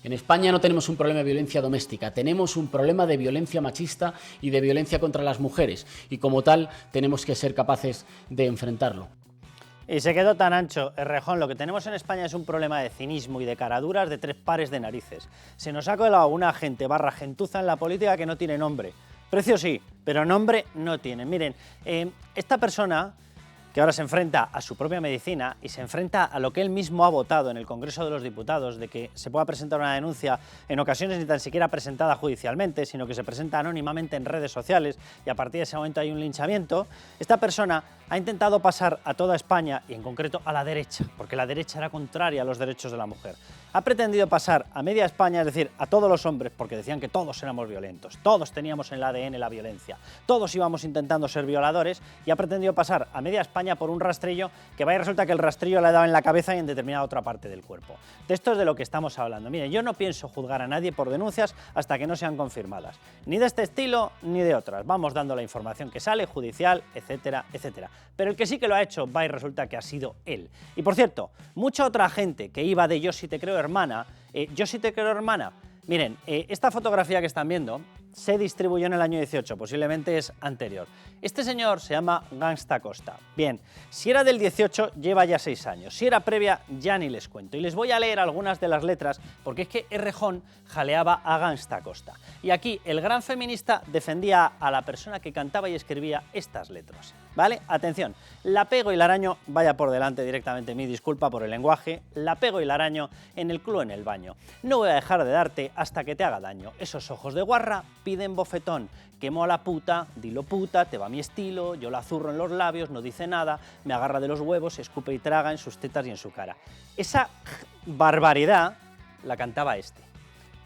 En España no tenemos un problema de violencia doméstica, tenemos un problema de violencia machista y de violencia contra las mujeres, y como tal tenemos que ser capaces de enfrentarlo. Y se quedó tan ancho, Errejón. Lo que tenemos en España es un problema de cinismo y de caraduras de tres pares de narices. Se nos ha colado una gente barra gentuza en la política que no tiene nombre. Precio sí, pero nombre no tiene. Miren, esta persona que ahora se enfrenta a su propia medicina y se enfrenta a lo que él mismo ha votado en el Congreso de los Diputados, de que se pueda presentar una denuncia en ocasiones ni tan siquiera presentada judicialmente, sino que se presenta anónimamente en redes sociales y a partir de ese momento hay un linchamiento. Esta persona ha intentado pasar a toda España y en concreto a la derecha, porque la derecha era contraria a los derechos de la mujer. Ha pretendido pasar a media España, es decir, a todos los hombres, porque decían que todos éramos violentos, todos teníamos en el ADN la violencia, todos íbamos intentando ser violadores, y ha pretendido pasar a media España por un rastrillo que vaya, resulta que el rastrillo le ha dado en la cabeza y en determinada otra parte del cuerpo. De esto es de lo que estamos hablando. Miren, yo no pienso juzgar a nadie por denuncias hasta que no sean confirmadas, ni de este estilo ni de otras. Vamos dando la información que sale, judicial, etcétera, etcétera. Pero el que sí que lo ha hecho, va y resulta que ha sido él. Y por cierto, mucha otra gente que iba de yo sí te creo hermana, miren, esta fotografía que están viendo se distribuyó en el año 18, posiblemente es anterior. Este señor se llama Gangsta Costa. Bien, si era del 18 lleva ya 6 años, si era previa ya ni les cuento. Y les voy a leer algunas de las letras porque es que Errejón jaleaba a Gangsta Costa. Y aquí el gran feminista defendía a la persona que cantaba y escribía estas letras. ¿Vale? Atención, la pego y la araño, vaya por delante directamente mi disculpa por el lenguaje, la pego y la araño en el culo en el baño. No voy a dejar de darte hasta que te haga daño. Esos ojos de guarra piden bofetón. Quemo a la puta, dilo puta, te va mi estilo, yo la zurro en los labios, no dice nada, me agarra de los huevos, escupe y traga en sus tetas y en su cara. Esa barbaridad la cantaba este.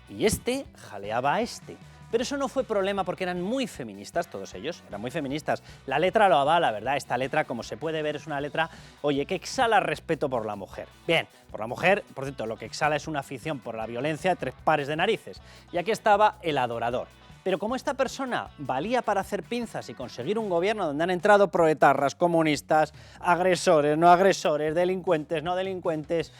Y este jaleaba a este. Pero eso no fue problema porque eran muy feministas, todos ellos, eran muy feministas. La letra lo avala, ¿verdad? Esta letra, como se puede ver, es una letra, oye, que exhala respeto por la mujer. Bien, por la mujer, por cierto, lo que exhala es una afición por la violencia de tres pares de narices. Y aquí estaba el adorador. Pero como esta persona valía para hacer pinzas y conseguir un gobierno donde han entrado proetarras, comunistas, agresores, no agresores, delincuentes, no delincuentes,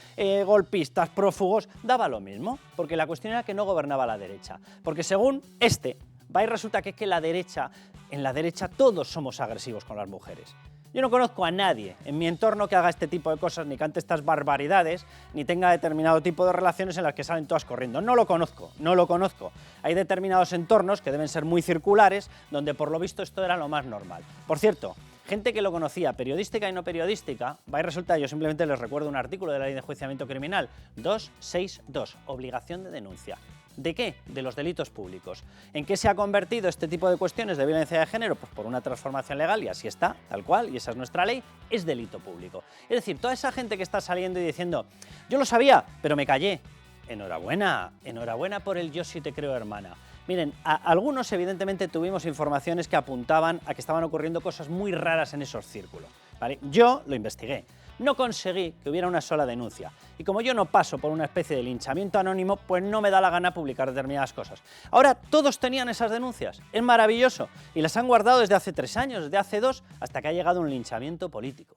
golpistas, prófugos, daba lo mismo, porque la cuestión era que no gobernaba la derecha. Porque según este, va y resulta que es que en la derecha todos somos agresivos con las mujeres. Yo no conozco a nadie en mi entorno que haga este tipo de cosas, ni cante estas barbaridades, ni tenga determinado tipo de relaciones en las que salen todas corriendo. No lo conozco, no lo conozco. Hay determinados entornos que deben ser muy circulares, donde por lo visto esto era lo más normal. Por cierto, gente que lo conocía, periodística y no periodística, va y resulta, yo simplemente les recuerdo un artículo de la Ley de Enjuiciamiento Criminal, 262, obligación de denuncia. ¿De qué? De los delitos públicos. ¿En qué se ha convertido este tipo de cuestiones de violencia de género? Pues por una transformación legal, y así está, tal cual, y esa es nuestra ley, es delito público. Es decir, toda esa gente que está saliendo y diciendo, yo lo sabía, pero me callé. Enhorabuena, enhorabuena por el yo sí te creo hermana. Miren, algunos evidentemente tuvimos informaciones que apuntaban a que estaban ocurriendo cosas muy raras en esos círculos, ¿vale? Yo lo investigué. No conseguí que hubiera una sola denuncia. Y como yo no paso por una especie de linchamiento anónimo, pues no me da la gana publicar determinadas cosas. Ahora, todos tenían esas denuncias. Es maravilloso. Y las han guardado desde hace 3 años, desde hace 2, hasta que ha llegado un linchamiento político.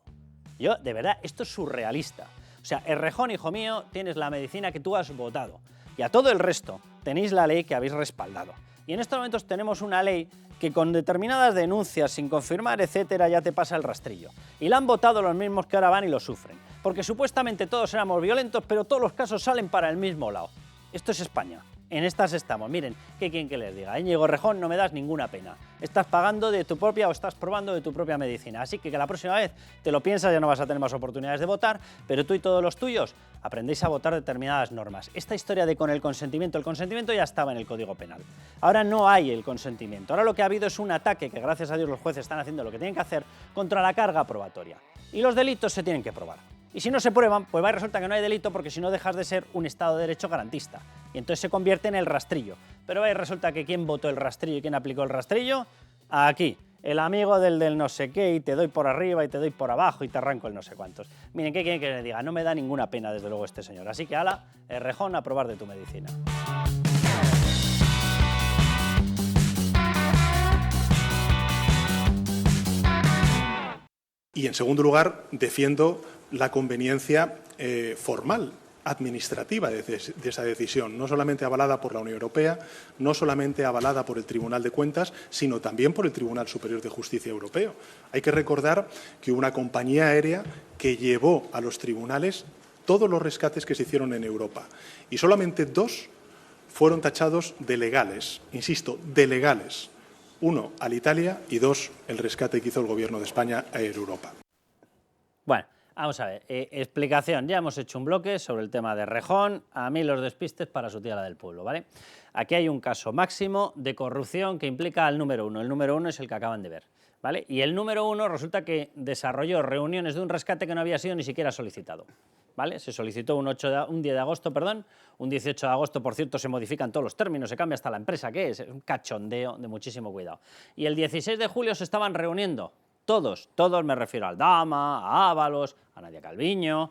Yo, de verdad, esto es surrealista. O sea, Errejón, hijo mío, tienes la medicina que tú has votado. Y a todo el resto tenéis la ley que habéis respaldado. Y en estos momentos tenemos una ley que con determinadas denuncias, sin confirmar, etcétera, ya te pasa el rastrillo. Y la han votado los mismos que ahora van y lo sufren. Porque supuestamente todos éramos violentos, pero todos los casos salen para el mismo lado. Esto es España. En estas estamos. Miren, ¿qué quieren que les diga? Íñigo Errejón, no me das ninguna pena. Estás pagando de tu propia o estás probando de tu propia medicina. Así que la próxima vez te lo piensas, ya no vas a tener más oportunidades de votar, pero tú y todos los tuyos aprendéis a votar determinadas normas. Esta historia de con el consentimiento ya estaba en el Código Penal. Ahora no hay el consentimiento. Ahora lo que ha habido es un ataque que gracias a Dios los jueces están haciendo lo que tienen que hacer contra la carga probatoria. Y los delitos se tienen que probar. Y si no se prueban, pues va y resulta que no hay delito porque si no dejas de ser un Estado de Derecho garantista. Y entonces se convierte en el rastrillo. Pero va y resulta que ¿quién votó el rastrillo y quién aplicó el rastrillo? Aquí, el amigo del no sé qué, y te doy por arriba y te doy por abajo y te arranco el no sé cuántos. Miren, ¿qué quieren que les diga? No me da ninguna pena, desde luego, este señor. Así que, ala, Errejón, a probar de tu medicina. Y en segundo lugar, defiendo la conveniencia formal administrativa de esa decisión, no solamente avalada por la Unión Europea, no solamente avalada por el Tribunal de Cuentas, sino también por el Tribunal Superior de Justicia Europeo. Hay que recordar que hubo una compañía aérea que llevó a los tribunales todos los rescates que se hicieron en Europa y solamente 2 fueron tachados de legales, insisto, de legales. 1, Alitalia, y 2, el rescate que hizo el Gobierno de España a Air Europa. Bueno, vamos a ver, explicación. Ya hemos hecho un bloque sobre el tema de Rejón. A mí los despistes para su tía la del pueblo, ¿vale? Aquí hay un caso máximo de corrupción que implica al número 1. El número 1 es el que acaban de ver, ¿vale? Y el número 1 resulta que desarrolló reuniones de un rescate que no había sido ni siquiera solicitado, ¿vale? Se solicitó un 10 de agosto, perdón, un 18 de agosto, por cierto, se modifican todos los términos, se cambia hasta la empresa, que es un cachondeo de muchísimo cuidado. Y el 16 de julio se estaban reuniendo todos me refiero a Aldama, a Ábalos, a Nadia Calviño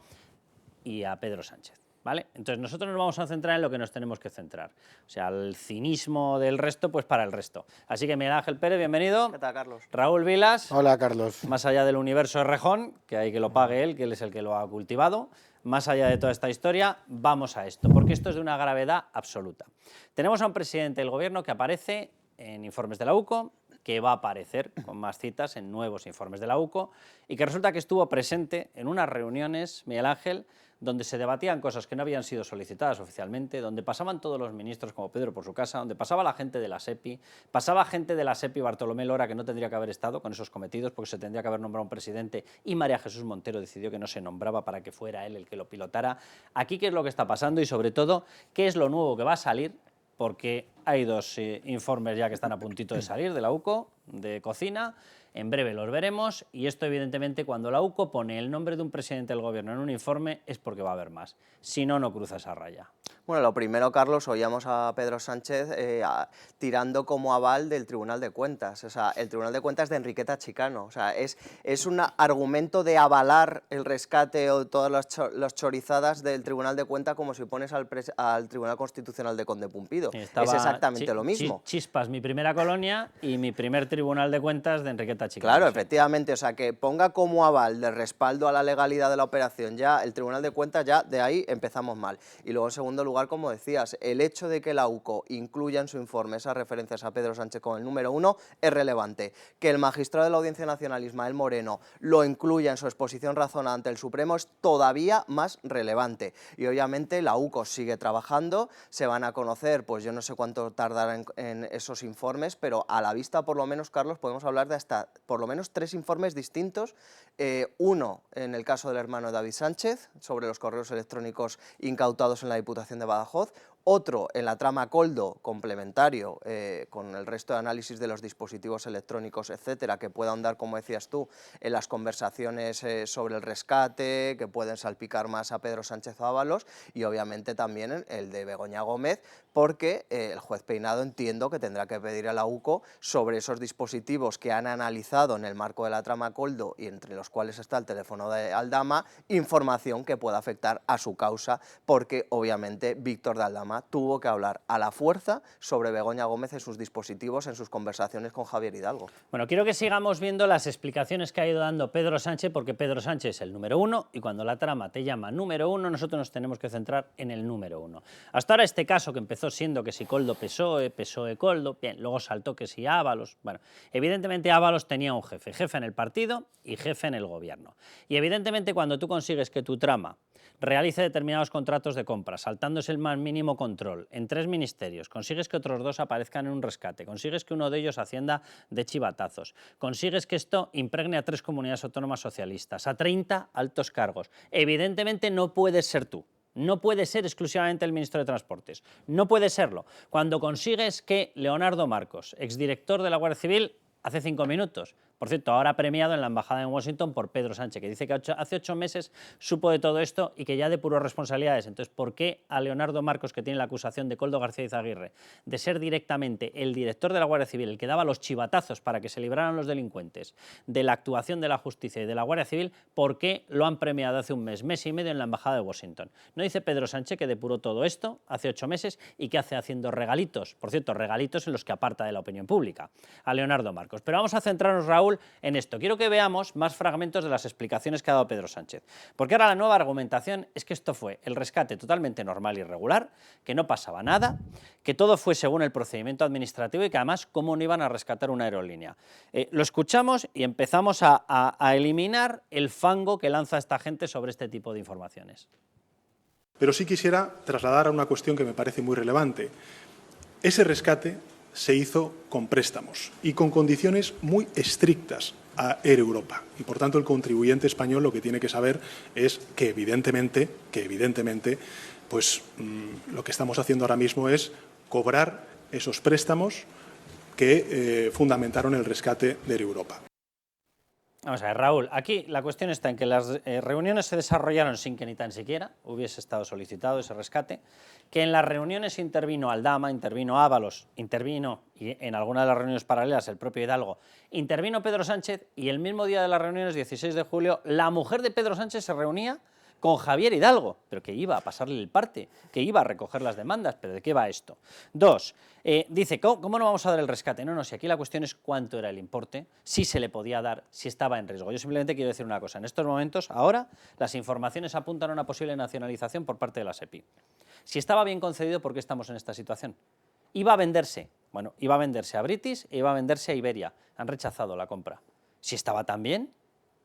y a Pedro Sánchez, ¿vale? Entonces nosotros nos vamos a centrar en lo que nos tenemos que centrar. O sea, el cinismo del resto, pues para el resto. Así que Miguel Ángel Pérez, bienvenido. ¿Qué tal, Carlos? Raúl Vilas. Hola, Carlos. Más allá del universo de Rejón, que hay que lo pague él, que él es el que lo ha cultivado. Más allá de toda esta historia, vamos a esto, porque esto es de una gravedad absoluta. Tenemos a un presidente del gobierno que aparece en informes de la UCO, que va a aparecer con más citas en nuevos informes de la UCO, y que resulta que estuvo presente en unas reuniones, Miguel Ángel, donde se debatían cosas que no habían sido solicitadas oficialmente, donde pasaban todos los ministros como Pedro por su casa, donde pasaba la gente de la SEPI, pasaba gente de la SEPI, Bartolomé Lora, que no tendría que haber estado con esos cometidos porque se tendría que haber nombrado un presidente, y María Jesús Montero decidió que no se nombraba para que fuera él el que lo pilotara. Aquí, ¿qué es lo que está pasando? Y sobre todo, ¿qué es lo nuevo que va a salir? Porque hay 2 informes ya que están a puntito de salir de la UCO, de cocina, en breve los veremos, y esto evidentemente cuando la UCO pone el nombre de un presidente del gobierno en un informe es porque va a haber más, si no, no cruza esa raya. Bueno, lo primero, Carlos, oíamos a Pedro Sánchez tirando como aval del Tribunal de Cuentas, o sea, el Tribunal de Cuentas de Enriqueta Chicano, o sea, es un argumento de avalar el rescate o todas las chorizadas del Tribunal de Cuentas como si pones al Tribunal Constitucional de Conde Pumpido, es exactamente lo mismo. Chispas, mi primera colonia y mi primer Tribunal de Cuentas de Enriqueta Chicano. Claro, efectivamente, o sea, que ponga como aval de respaldo a la legalidad de la operación ya el Tribunal de Cuentas, ya de ahí empezamos mal. Y luego, en segundo lugar, como decías, el hecho de que la UCO incluya en su informe esas referencias a Pedro Sánchez como el número 1 es relevante. Que el magistrado de la Audiencia Nacional, Ismael Moreno, lo incluya en su exposición razonada ante el Supremo es todavía más relevante. Y obviamente la UCO sigue trabajando, se van a conocer, pues yo no sé cuánto tardará en esos informes, pero a la vista, por lo menos, Carlos, podemos hablar de hasta por lo menos 3 informes distintos, uno en el caso del hermano de David Sánchez, sobre los correos electrónicos incautados en la Diputación de Badajoz, otro en la trama Coldo, complementario, con el resto de análisis de los dispositivos electrónicos, etcétera, que pueda ahondar, como decías tú, en las conversaciones sobre el rescate, que pueden salpicar más a Pedro Sánchez o Ábalos, y obviamente también el de Begoña Gómez, porque el juez Peinado entiendo que tendrá que pedir a la UCO sobre esos dispositivos que han analizado en el marco de la trama Coldo y entre los cuales está el teléfono de Aldama, información que pueda afectar a su causa, porque obviamente Víctor de Aldama tuvo que hablar a la fuerza sobre Begoña Gómez en sus dispositivos, en sus conversaciones con Javier Hidalgo. Bueno, quiero que sigamos viendo las explicaciones que ha ido dando Pedro Sánchez, porque Pedro Sánchez es el número 1 y cuando la trama te llama número 1, nosotros nos tenemos que centrar en el número 1. Hasta ahora este caso que empezó siendo que si Coldo PSOE, PSOE Coldo, bien, luego saltó que si Ábalos, bueno, evidentemente Ábalos tenía un jefe en el partido y jefe en el gobierno. Y evidentemente cuando tú consigues que tu trama realice determinados contratos de compra, saltándose el más mínimo control en 3 ministerios, consigues que otros 2 aparezcan en un rescate, consigues que uno de ellos ascienda de chivatazos, consigues que esto impregne a 3 comunidades autónomas socialistas, a 30 altos cargos. Evidentemente no puedes ser tú. No puede ser exclusivamente el ministro de Transportes. No puede serlo. Cuando consigues que Leonardo Marcos, exdirector de la Guardia Civil, hace 5 minutos, por cierto, ahora premiado en la embajada en Washington por Pedro Sánchez, que dice que hace 8 meses supo de todo esto y que ya depuró responsabilidades. Entonces, ¿por qué a Leonardo Marcos, que tiene la acusación de Koldo García Izaguirre, de ser directamente el director de la Guardia Civil, el que daba los chivatazos para que se libraran los delincuentes de la actuación de la justicia y de la Guardia Civil, por qué lo han premiado hace un mes y medio en la embajada de Washington? ¿No dice Pedro Sánchez que depuró todo esto hace 8 meses y que hace haciendo regalitos? Por cierto, regalitos en los que aparta de la opinión pública a Leonardo Marcos. Pero vamos a centrarnos, Raúl, Raúl, en esto. Quiero que veamos más fragmentos de las explicaciones que ha dado Pedro Sánchez, porque ahora la nueva argumentación es que esto fue el rescate totalmente normal y regular, que no pasaba nada, que todo fue según el procedimiento administrativo y que además cómo no iban a rescatar una aerolínea. Lo escuchamos y empezamos a eliminar el fango que lanza esta gente sobre este tipo de informaciones. Pero sí quisiera trasladar a una cuestión que me parece muy relevante. Ese rescate se hizo con préstamos y con condiciones muy estrictas a Air Europa. Y por tanto el contribuyente español lo que tiene que saber es que evidentemente, pues lo que estamos haciendo ahora mismo es cobrar esos préstamos que fundamentaron el rescate de Air Europa. Vamos a ver, Raúl, aquí la cuestión está en que las reuniones se desarrollaron sin que ni tan siquiera hubiese estado solicitado ese rescate, que en las reuniones intervino Aldama, intervino Ábalos, intervino, y en alguna de las reuniones paralelas el propio Hidalgo, intervino Pedro Sánchez, y el mismo día de las reuniones, 16 de julio, la mujer de Pedro Sánchez se reunía con Javier Hidalgo, pero que iba a pasarle el parte, que iba a recoger las demandas, pero ¿de qué va esto? Dos, dice, ¿cómo no vamos a dar el rescate? No, si aquí la cuestión es cuánto era el importe, si se le podía dar, si estaba en riesgo. Yo simplemente quiero decir una cosa, en estos momentos, ahora, las informaciones apuntan a una posible nacionalización por parte de la SEPI. Si estaba bien concedido, ¿por qué estamos en esta situación? Iba a venderse, bueno, iba a venderse a British e iba a venderse a Iberia, han rechazado la compra. Si estaba tan bien,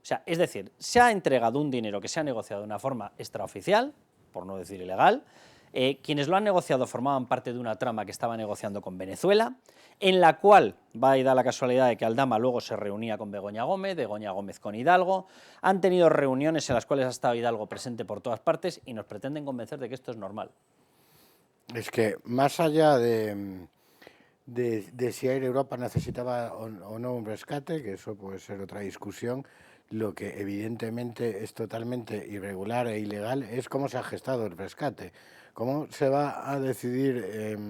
o sea, es decir, se ha entregado un dinero que se ha negociado de una forma extraoficial, por no decir ilegal. Quienes lo han negociado formaban parte de una trama que estaba negociando con Venezuela, en la cual va y da la casualidad de que Aldama luego se reunía con Begoña Gómez con Hidalgo. Han tenido reuniones en las cuales ha estado Hidalgo presente por todas partes y nos pretenden convencer de que esto es normal. Es que más allá de si Air Europa necesitaba o no un rescate, que eso puede ser otra discusión, lo que evidentemente es totalmente irregular e ilegal es cómo se ha gestado el rescate. ¿Cómo se va a decidir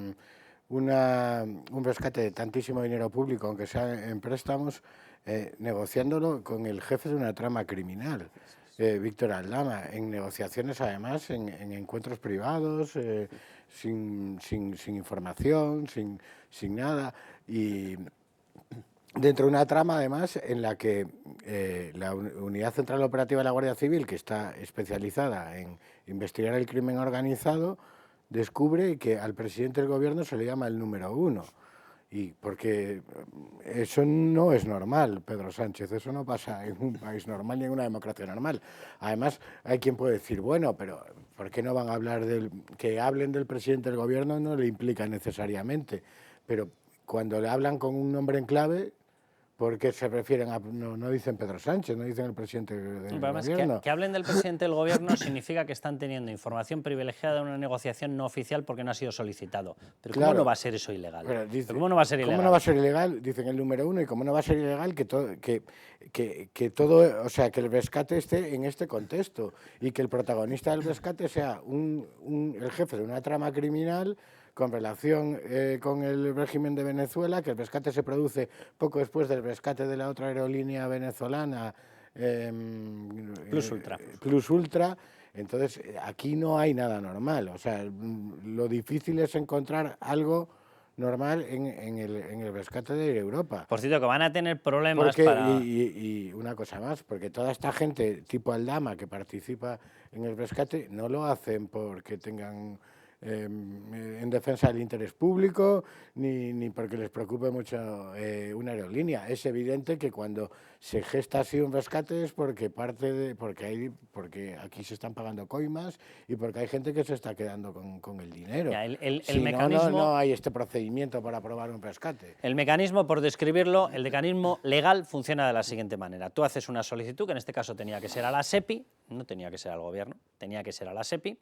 un rescate de tantísimo dinero público, aunque sea en préstamos, negociándolo con el jefe de una trama criminal, Víctor Aldama, en negociaciones además, en encuentros privados, sin información, sin nada, y dentro de una trama, además, en la que la Unidad Central Operativa de la Guardia Civil, que está especializada en investigar el crimen organizado, descubre que al presidente del gobierno se le llama el número 1. Y porque eso no es normal, Pedro Sánchez, eso no pasa en un país normal ni en una democracia normal. Además, hay quien puede decir, bueno, pero ¿por qué no van a hablar que hablen del presidente del gobierno? No le implica necesariamente, pero cuando le hablan con un nombre en clave, ¿por qué se refieren a...? No dicen Pedro Sánchez, no dicen el presidente del gobierno. Que hablen del presidente del gobierno significa que están teniendo información privilegiada de una negociación no oficial porque no ha sido solicitado. Pero ¿cómo no va a ser eso ilegal? Pero ¿Cómo no va a ser ilegal? ¿Cómo no va a ser ilegal? Dicen el número 1, y cómo no va a ser ilegal que todo, o sea, que el rescate esté en este contexto y que el protagonista del rescate sea el jefe de una trama criminal con relación con el régimen de Venezuela, que el rescate se produce poco después del rescate de la otra aerolínea venezolana, Plus Ultra. Entonces, aquí no hay nada normal. O sea, lo difícil es encontrar algo normal en el rescate de Europa. Por cierto, que van a tener problemas para... Y una cosa más, porque toda esta gente tipo Aldama que participa en el rescate no lo hacen porque tengan... en defensa del interés público, ni porque les preocupe mucho una aerolínea. Es evidente que cuando se gesta así un rescate es porque porque aquí se están pagando coimas y porque hay gente que se está quedando con el dinero. Ya, si mecanismo, no hay este procedimiento para aprobar un rescate. El mecanismo, por describirlo, el mecanismo legal funciona de la siguiente manera. Tú haces una solicitud, que en este caso tenía que ser a la SEPI, no tenía que ser al gobierno, tenía que ser a la SEPI,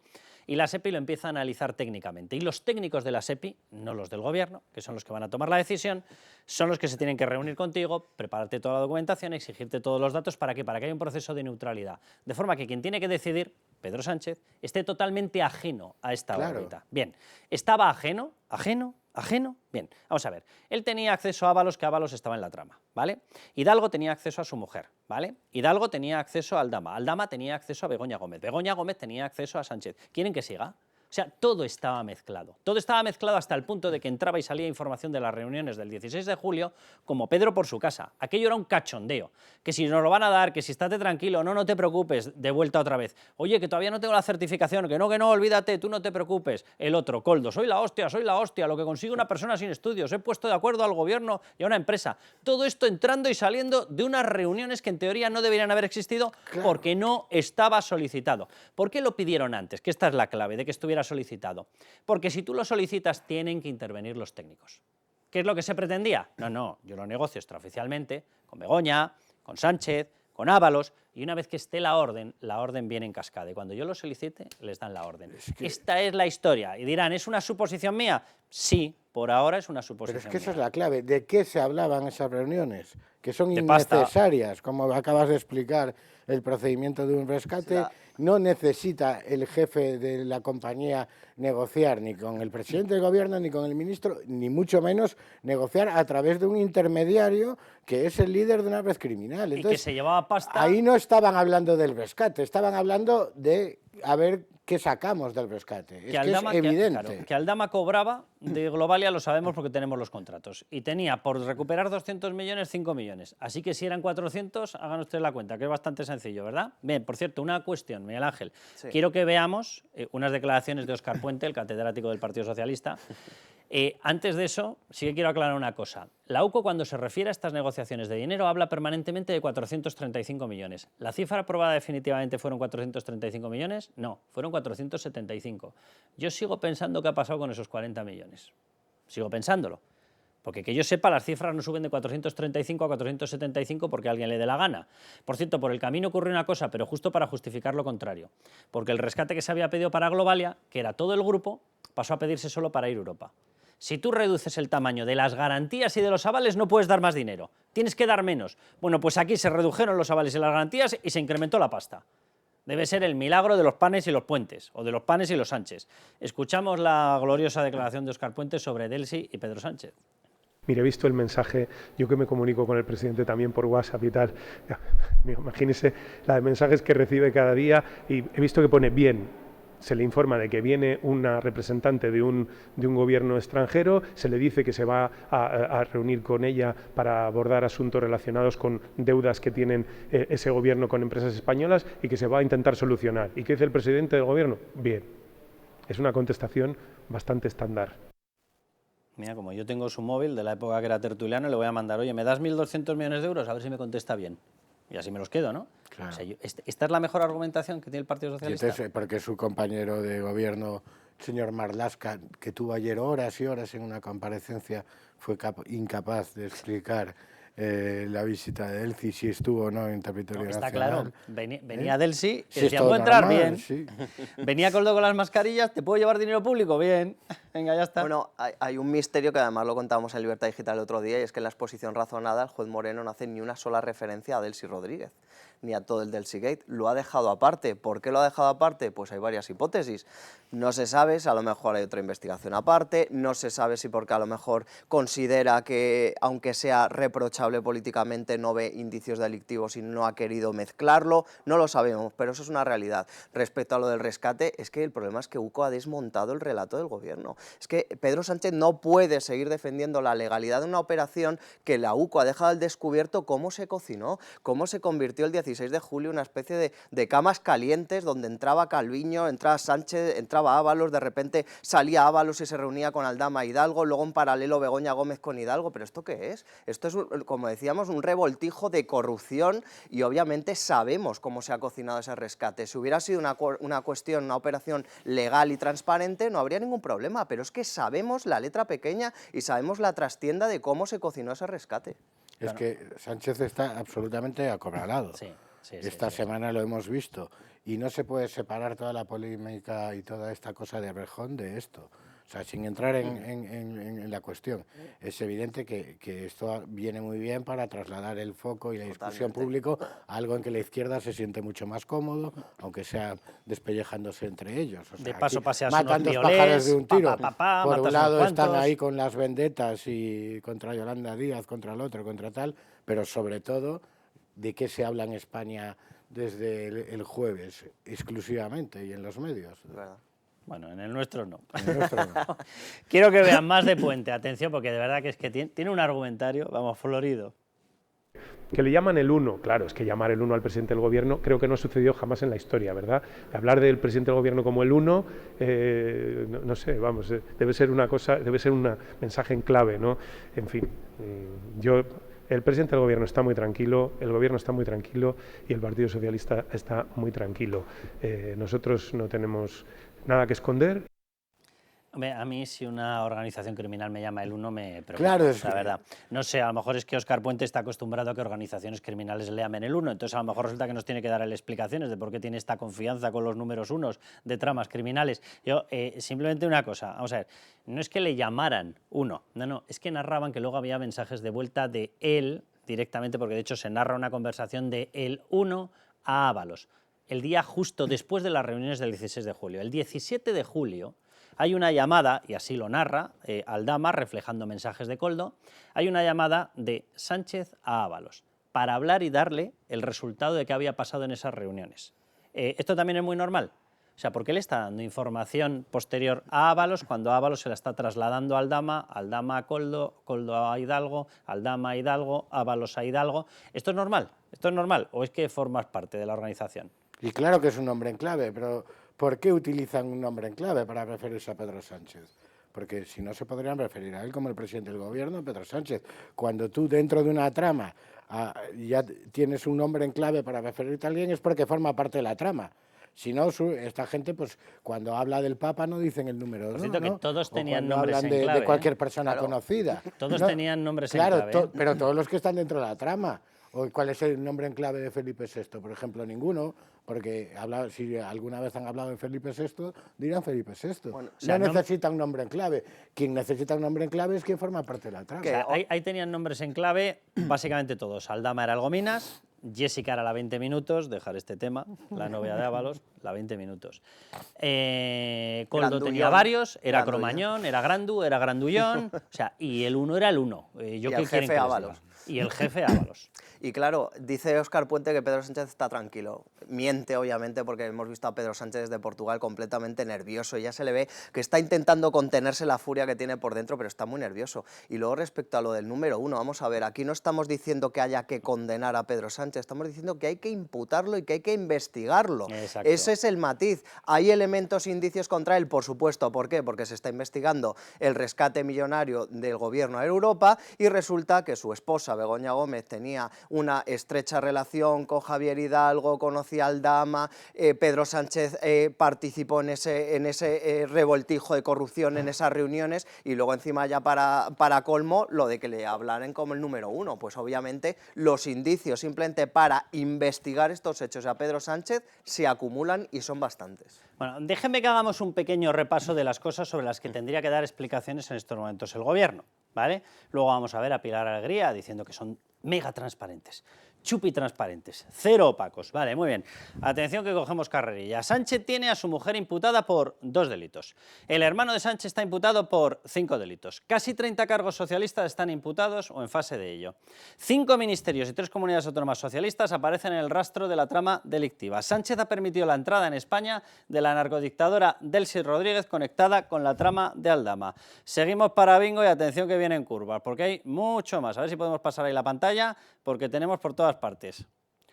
y la SEPI lo empieza a analizar técnicamente. Y los técnicos de la SEPI, no los del gobierno, que son los que van a tomar la decisión, son los que se tienen que reunir contigo, prepararte toda la documentación, exigirte todos los datos. ¿Para qué? Para que haya un proceso de neutralidad. De forma que quien tiene que decidir, Pedro Sánchez, esté totalmente ajeno a esta órbita. Bien, ¿estaba ajeno? Bien, vamos a ver. Él tenía acceso a Ábalos, que Ábalos estaba en la trama, ¿vale? Hidalgo tenía acceso a su mujer, ¿vale? Hidalgo tenía acceso a Aldama. Aldama tenía acceso a Begoña Gómez. Begoña Gómez tenía acceso a Sánchez. ¿Quieren que siga? O sea, todo estaba mezclado. Todo estaba mezclado hasta el punto de que entraba y salía información de las reuniones del 16 de julio como Pedro por su casa. Aquello era un cachondeo. Que si nos lo van a dar, que si estate tranquilo, no te preocupes, de vuelta otra vez. Oye, que todavía no tengo la certificación, que no, olvídate, tú no te preocupes. El otro, Koldo, soy la hostia, lo que consigue una persona sin estudios, he puesto de acuerdo al gobierno y a una empresa. Todo esto entrando y saliendo de unas reuniones que en teoría no deberían haber existido porque no estaba solicitado. ¿Por qué lo pidieron antes? Que esta es la clave de que estuviera solicitado. Porque si tú lo solicitas, tienen que intervenir los técnicos. ¿Qué es lo que se pretendía? No, yo lo negocio extraoficialmente con Begoña, con Sánchez, con Ábalos, y una vez que esté la orden viene en cascada. Y cuando yo lo solicite, les dan la orden. Esta es la historia. Y dirán, ¿es una suposición mía? Sí, por ahora es una suposición Pero es que esa mía. es la clave. ¿De qué se hablaban esas reuniones? Que son De pasta. innecesarias, como acabas de explicar, el procedimiento de un rescate. No necesita el jefe de la compañía negociar ni con el presidente del gobierno, ni con el ministro, ni mucho menos negociar a través de un intermediario que es el líder de una red criminal. Y Entonces, que se llevaba pasta. ahí no estaban hablando del rescate, estaban hablando de a ver qué sacamos del rescate. Es que es evidente. Que Aldama cobraba de Globalia, lo sabemos porque tenemos los contratos. Y tenía por recuperar 200 millones, 5 millones. Así que si eran 400, hagan ustedes la cuenta, que es bastante sencillo, ¿verdad? Bien, por cierto, una cuestión, Miguel Ángel. Sí. Quiero que veamos unas declaraciones de Óscar Puente, el catedrático del Partido Socialista. Antes de eso, sí que quiero aclarar una cosa. La UCO, cuando se refiere a estas negociaciones de dinero, habla permanentemente de 435 millones. ¿La cifra aprobada definitivamente fueron 435 millones? No, fueron 475. Yo sigo pensando qué ha pasado con esos 40 millones. Sigo pensándolo. Porque que yo sepa, las cifras no suben de 435 a 475 porque a alguien le dé la gana. Por cierto, por el camino ocurrió una cosa, pero justo para justificar lo contrario. Porque el rescate que se había pedido para Globalia, que era todo el grupo, pasó a pedirse solo para Air Europa. Si tú reduces el tamaño de las garantías y de los avales, no puedes dar más dinero. Tienes que dar menos. Bueno, pues aquí se redujeron los avales y las garantías y se incrementó la pasta. Debe ser el milagro de los panes y los puentes, o de los panes y los Sánchez. Escuchamos la gloriosa declaración de Óscar Puente sobre Delsi y Pedro Sánchez. Mire, he visto el mensaje, yo que me comunico con el presidente también por WhatsApp y tal, imagínese la de mensajes que recibe cada día y he visto que pone bien. Se le informa de que viene una representante de un gobierno extranjero, se le dice que se va a reunir con ella para abordar asuntos relacionados con deudas que tienen ese gobierno con empresas españolas y que se va a intentar solucionar. ¿Y qué dice el presidente del gobierno? Bien. Es una contestación bastante estándar. Mira, como yo tengo su móvil de la época que era tertuliano, le voy a mandar, oye, ¿me das 1.200 millones de euros? A ver si me contesta bien. Y así me los quedo, ¿no? Claro. O sea, ¿esta es la mejor argumentación que tiene el Partido Socialista? Entonces, porque su compañero de gobierno, el señor Marlaska, que tuvo ayer horas y horas en una comparecencia, fue incapaz de explicar la visita de Delsi, si estuvo o no en territorio Está nacional. claro, venía Delsi y Si decía, es todo ¿puedo entrar? normal, Bien. sí. Venía Koldo con las mascarillas, ¿te puedo llevar dinero público? Bien. Venga, ya está. Bueno, hay un misterio que además lo contábamos en Libertad Digital el otro día, y es que en la exposición razonada el juez Moreno no hace ni una sola referencia a Delsi Rodríguez, ni a todo el Delsi Gate. Lo ha dejado aparte. ¿Por qué lo ha dejado aparte? Pues hay varias hipótesis. No se sabe si a lo mejor hay otra investigación aparte, no se sabe si porque a lo mejor considera que, aunque sea reprochable políticamente, no ve indicios delictivos y no ha querido mezclarlo. No lo sabemos, pero eso es una realidad. Respecto a lo del rescate, es que el problema es que UCO ha desmontado el relato del gobierno. Es que Pedro Sánchez no puede seguir defendiendo la legalidad de una operación que la UCO ha dejado al descubierto cómo se cocinó, cómo se convirtió el 16 de julio en una especie de camas calientes donde entraba Calviño, entraba Sánchez, entraba Ábalos, de repente salía Ábalos y se reunía con Aldama Hidalgo, luego en paralelo Begoña Gómez con Hidalgo. ¿Pero esto qué es? Esto es, como decíamos, un revoltijo de corrupción y obviamente sabemos cómo se ha cocinado ese rescate. Si hubiera sido una cuestión, una operación legal y transparente, no habría ningún problema, pero es que sabemos la letra pequeña y sabemos la trastienda de cómo se cocinó ese rescate. Es que Sánchez está absolutamente acorralado. Sí. Esta semana lo hemos visto y no se puede separar toda la polémica y toda esta cosa de Rejón de esto. O sea, sin entrar en la cuestión. Es evidente que esto viene muy bien para trasladar el foco y la discusión pública a algo en que la izquierda se siente mucho más cómodo, aunque sea despellejándose entre ellos. O sea, de paso paseas matan unos dos pájaros de un tiro. Por un lado están cuantos. ahí con las vendetas y contra Yolanda Díaz, contra el otro, contra tal, pero sobre todo de qué se habla en España desde el jueves exclusivamente y en los medios. ¿Verdad? Bueno, en el nuestro no. En el nuestro no. Quiero que vean más de Puente, atención, porque de verdad que es que tiene un argumentario, vamos, florido. Que le llaman el uno, claro, es que llamar el uno al presidente del gobierno creo que no sucedió jamás en la historia, ¿verdad? Hablar del presidente del gobierno como el uno, no sé, vamos, debe ser una cosa, debe ser un mensaje en clave, ¿no? En fin, el presidente del gobierno está muy tranquilo, el gobierno está muy tranquilo y el Partido Socialista está muy tranquilo. Nosotros no tenemos nada que esconder. A mí si una organización criminal me llama el uno me preocupa, Claro, la verdad. No sé, a lo mejor es que Óscar Puente está acostumbrado a que organizaciones criminales le llamen el uno, entonces a lo mejor resulta que nos tiene que dar él explicaciones de por qué tiene esta confianza con los números unos de tramas criminales. Yo, simplemente una cosa, vamos a ver, no es que le llamaran uno, no, es que narraban que luego había mensajes de vuelta de él directamente, porque de hecho se narra una conversación de el uno a Ábalos, el día justo después de las reuniones del 16 de julio. El 17 de julio hay una llamada, y así lo narra Aldama, reflejando mensajes de Koldo, hay una llamada de Sánchez a Ábalos para hablar y darle el resultado de qué había pasado en esas reuniones. Esto también es muy normal. O sea, ¿por qué le está dando información posterior a Ábalos cuando Ábalos se la está trasladando a Aldama, Aldama a Koldo, Koldo a Hidalgo, Aldama a Hidalgo, Ábalos a Hidalgo? ¿Esto es normal? ¿Esto es normal? ¿O es que formas parte de la organización? Y claro que es un nombre en clave, pero ¿por qué utilizan un nombre en clave para referirse a Pedro Sánchez? Porque si no se podrían referir a él como el presidente del gobierno, Pedro Sánchez. Cuando tú dentro de una trama ya tienes un nombre en clave para referirte a alguien es porque forma parte de la trama. Si no, esta gente, pues cuando habla del Papa no dicen el número. Por cierto, que todos tenían nombres hablan en clave, de cualquier persona conocida. Todos tenían nombres en claro, clave. Pero todos los que están dentro de la trama. ¿Cuál es el nombre en clave de Felipe VI? Por ejemplo, ninguno, porque si alguna vez han hablado de Felipe VI, dirán Felipe VI. Bueno, no necesita un nombre en clave. Quien necesita un nombre en clave es quien forma parte de la trama. O sea, ahí tenían nombres en clave básicamente todos. Aldama era Algominas, Jessica era la 20 minutos, dejar este tema, la novia de Ábalos, la 20 minutos. Koldo tenía varios, era Cromañón, era Grandu, era Grandullón, o sea, y el uno era el uno. Y el jefe Ábalos. Y el jefe Ábalos. Y claro, dice Óscar Puente que Pedro Sánchez está tranquilo. Miente, obviamente, porque hemos visto a Pedro Sánchez desde Portugal completamente nervioso. Ya se le ve que está intentando contenerse la furia que tiene por dentro, pero está muy nervioso. Y luego, respecto a lo del número uno, vamos a ver, aquí no estamos diciendo que haya que condenar a Pedro Sánchez, estamos diciendo que hay que imputarlo y que hay que investigarlo. Exacto. Ese es el matiz. Hay elementos, indicios contra él, por supuesto. ¿Por qué? Porque se está investigando el rescate millonario del gobierno a Europa y resulta que su esposa, Begoña Gómez, tenía una estrecha relación con Javier Hidalgo, conocía a Aldama, Pedro Sánchez participó en ese revoltijo de corrupción en esas reuniones y luego encima ya para colmo lo de que le hablaran como el número uno. Pues obviamente los indicios simplemente para investigar estos hechos a Pedro Sánchez se acumulan y son bastantes. Bueno, déjenme que hagamos un pequeño repaso de las cosas sobre las que tendría que dar explicaciones en estos momentos el gobierno, ¿vale? Luego vamos a ver a Pilar Alegría diciendo que son mega transparentes, chupi transparentes, cero opacos. Vale, muy bien. Atención que cogemos carrerilla. Sánchez tiene a su mujer imputada por 2 delitos. El hermano de Sánchez está imputado por 5 delitos. Casi 30 cargos socialistas están imputados o en fase de ello. 5 ministerios y 3 comunidades autónomas socialistas aparecen en el rastro de la trama delictiva. Sánchez ha permitido la entrada en España de la narcodictadora Delcy Rodríguez conectada con la trama de Aldama. Seguimos para bingo y atención que vienen curvas, porque hay mucho más. A ver si podemos pasar ahí la pantalla, porque tenemos por todas partes.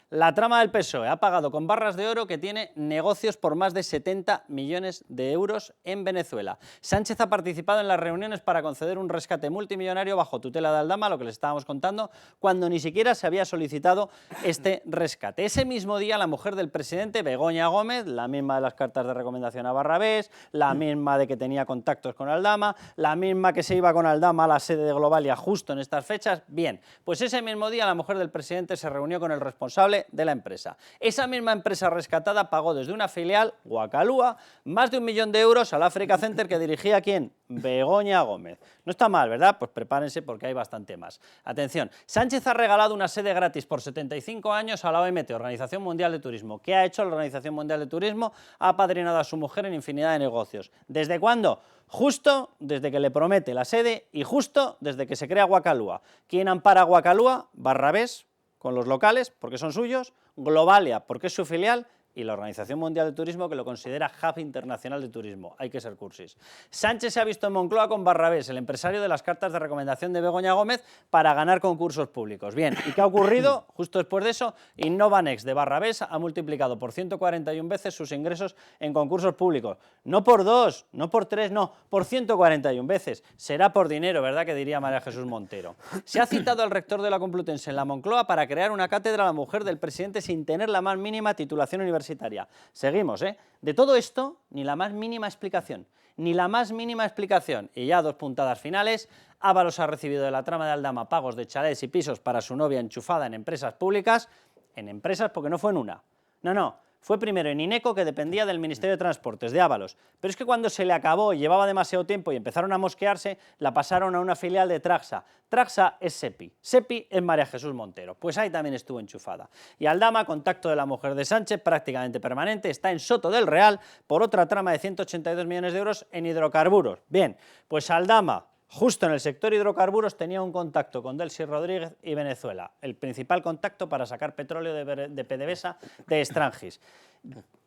La trama del PSOE ha pagado con barras de oro que tiene negocios por más de 70 millones de euros en Venezuela. Sánchez ha participado en las reuniones para conceder un rescate multimillonario bajo tutela de Aldama, lo que les estábamos contando, cuando ni siquiera se había solicitado este rescate. Ese mismo día la mujer del presidente, Begoña Gómez, la misma de las cartas de recomendación a Barrabés, la misma de que tenía contactos con Aldama, la misma que se iba con Aldama a la sede de Globalia justo en estas fechas. Bien, pues ese mismo día la mujer del presidente se reunió con el responsable de la empresa. Esa misma empresa rescatada pagó desde una filial, Guacalúa, más de 1 millón de euros al Africa Center que dirigía ¿quién? Begoña Gómez. No está mal, ¿verdad? Pues prepárense porque hay bastante más. Atención, Sánchez ha regalado una sede gratis por 75 años a la OMT, Organización Mundial de Turismo. ¿Qué ha hecho la Organización Mundial de Turismo? Ha apadrinado a su mujer en infinidad de negocios. ¿Desde cuándo? Justo desde que le promete la sede y justo desde que se crea Guacalúa. ¿Quién ampara Guacalúa? Barrabés, con los locales, porque son suyos, Globalia, porque es su filial, y la Organización Mundial de Turismo, que lo considera hub internacional de turismo. Hay que ser cursis. Sánchez se ha visto en Moncloa con Barrabés, el empresario de las cartas de recomendación de Begoña Gómez para ganar concursos públicos. Bien, ¿y qué ha ocurrido? Justo después de eso, Innovanext de Barrabés ha multiplicado por 141 veces sus ingresos en concursos públicos. No por 2, no por 3, no, por 141 veces. Será por dinero, ¿verdad?, que diría María Jesús Montero. Se ha citado al rector de la Complutense en la Moncloa para crear una cátedra a la mujer del presidente sin tener la más mínima titulación universitaria. Seguimos, ¿eh? De todo esto, ni la más mínima explicación, ni la más mínima explicación. Y ya 2 puntadas finales. Ábalos ha recibido de la trama de Aldama pagos de chalés y pisos para su novia enchufada en empresas públicas. En empresas porque no fue en una. No. Fue primero en Ineco, que dependía del Ministerio de Transportes, de Ábalos. Pero es que cuando se le acabó y llevaba demasiado tiempo y empezaron a mosquearse, la pasaron a una filial de Traxa. Traxa es SEPI. SEPI es María Jesús Montero. Pues ahí también estuvo enchufada. Y Aldama, contacto de la mujer de Sánchez, prácticamente permanente, está en Soto del Real por otra trama de 182 millones de euros en hidrocarburos. Bien, pues Aldama, justo en el sector hidrocarburos, tenía un contacto con Delcy Rodríguez y Venezuela, el principal contacto para sacar petróleo de PDVSA de Strangis.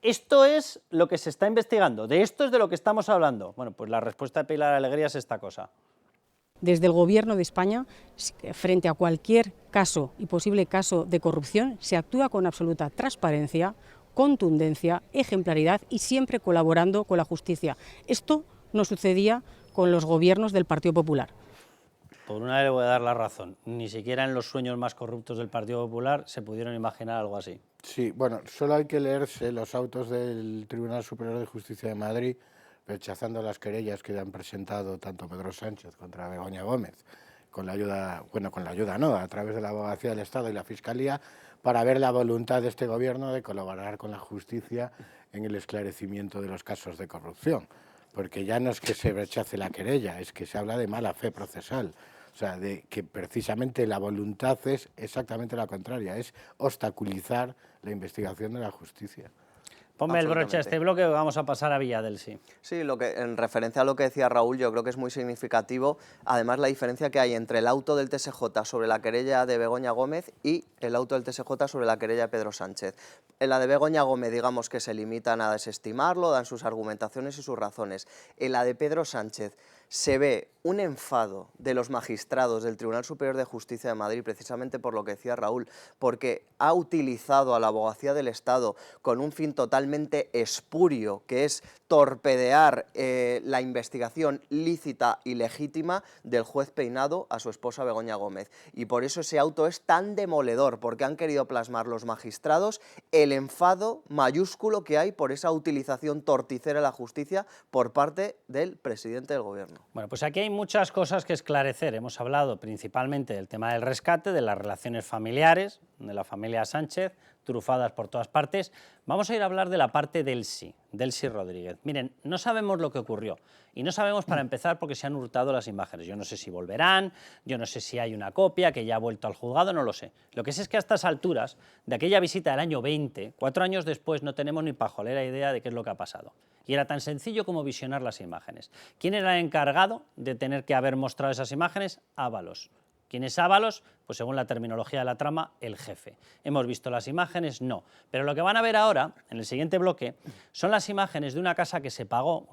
Esto es lo que se está investigando, de esto es de lo que estamos hablando. Bueno, pues la respuesta de Pilar Alegría es esta cosa. Desde el Gobierno de España, frente a cualquier caso y posible caso de corrupción, se actúa con absoluta transparencia, contundencia, ejemplaridad y siempre colaborando con la justicia. Esto no sucedía con los gobiernos del Partido Popular. Por una vez le voy a dar la razón. Ni siquiera en los sueños más corruptos del Partido Popular se pudieron imaginar algo así. Sí, bueno, solo hay que leerse los autos del Tribunal Superior de Justicia de Madrid rechazando las querellas que han presentado tanto Pedro Sánchez contra Begoña Gómez, a través de la Abogacía del Estado y la Fiscalía, para ver la voluntad de este gobierno de colaborar con la justicia en el esclarecimiento de los casos de corrupción. Porque ya no es que se rechace la querella, es que se habla de mala fe procesal. O sea, de que precisamente la voluntad es exactamente la contraria, es obstaculizar la investigación de la justicia. Ponme el broche a este bloque que vamos a pasar a Villadelsi. Sí, en referencia a lo que decía Raúl, yo creo que es muy significativo, además, la diferencia que hay entre el auto del TSJ sobre la querella de Begoña Gómez y el auto del TSJ sobre la querella de Pedro Sánchez. En la de Begoña Gómez, digamos que se limitan a desestimarlo, dan sus argumentaciones y sus razones. En la de Pedro Sánchez se ve un enfado de los magistrados del Tribunal Superior de Justicia de Madrid, precisamente por lo que decía Raúl, porque ha utilizado a la Abogacía del Estado con un fin totalmente espurio, que es torpedear la investigación lícita y legítima del juez Peinado a su esposa Begoña Gómez. Y por eso ese auto es tan demoledor, porque han querido plasmar los magistrados el enfado mayúsculo que hay por esa utilización torticera de la justicia por parte del presidente del Gobierno. Bueno, pues aquí hay muchas cosas que esclarecer. Hemos hablado principalmente del tema del rescate, de las relaciones familiares, de la familia Sánchez, trufadas por todas partes. Vamos a ir a hablar de la parte del sí, Delcy Rodríguez. Miren, no sabemos lo que ocurrió y no sabemos, para empezar, porque se han hurtado las imágenes. Yo no sé si volverán, yo no sé si hay una copia que ya ha vuelto al juzgado, no lo sé. Lo que sé es que a estas alturas, de aquella visita del año 20, 4 años después, no tenemos ni pajolera idea de qué es lo que ha pasado. Y era tan sencillo como visionar las imágenes. ¿Quién era el encargado de tener que haber mostrado esas imágenes? Ábalos. ¿Quién es Ábalos? Pues según la terminología de la trama, el jefe. ¿Hemos visto las imágenes? No. Pero lo que van a ver ahora, en el siguiente bloque, son las imágenes de una casa que se pagó,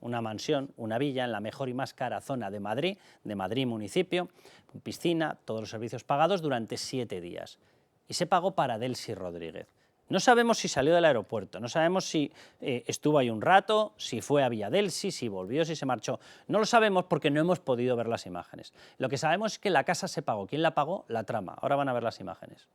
una mansión, una villa, en la mejor y más cara zona de Madrid municipio, con piscina, todos los servicios pagados durante 7 días. Y se pagó para Delcy Rodríguez. No sabemos si salió del aeropuerto, no sabemos si estuvo ahí un rato, si fue a Villadelsi, si volvió, si se marchó. No lo sabemos porque no hemos podido ver las imágenes. Lo que sabemos es que la casa se pagó. ¿Quién la pagó? La trama. Ahora van a ver las imágenes.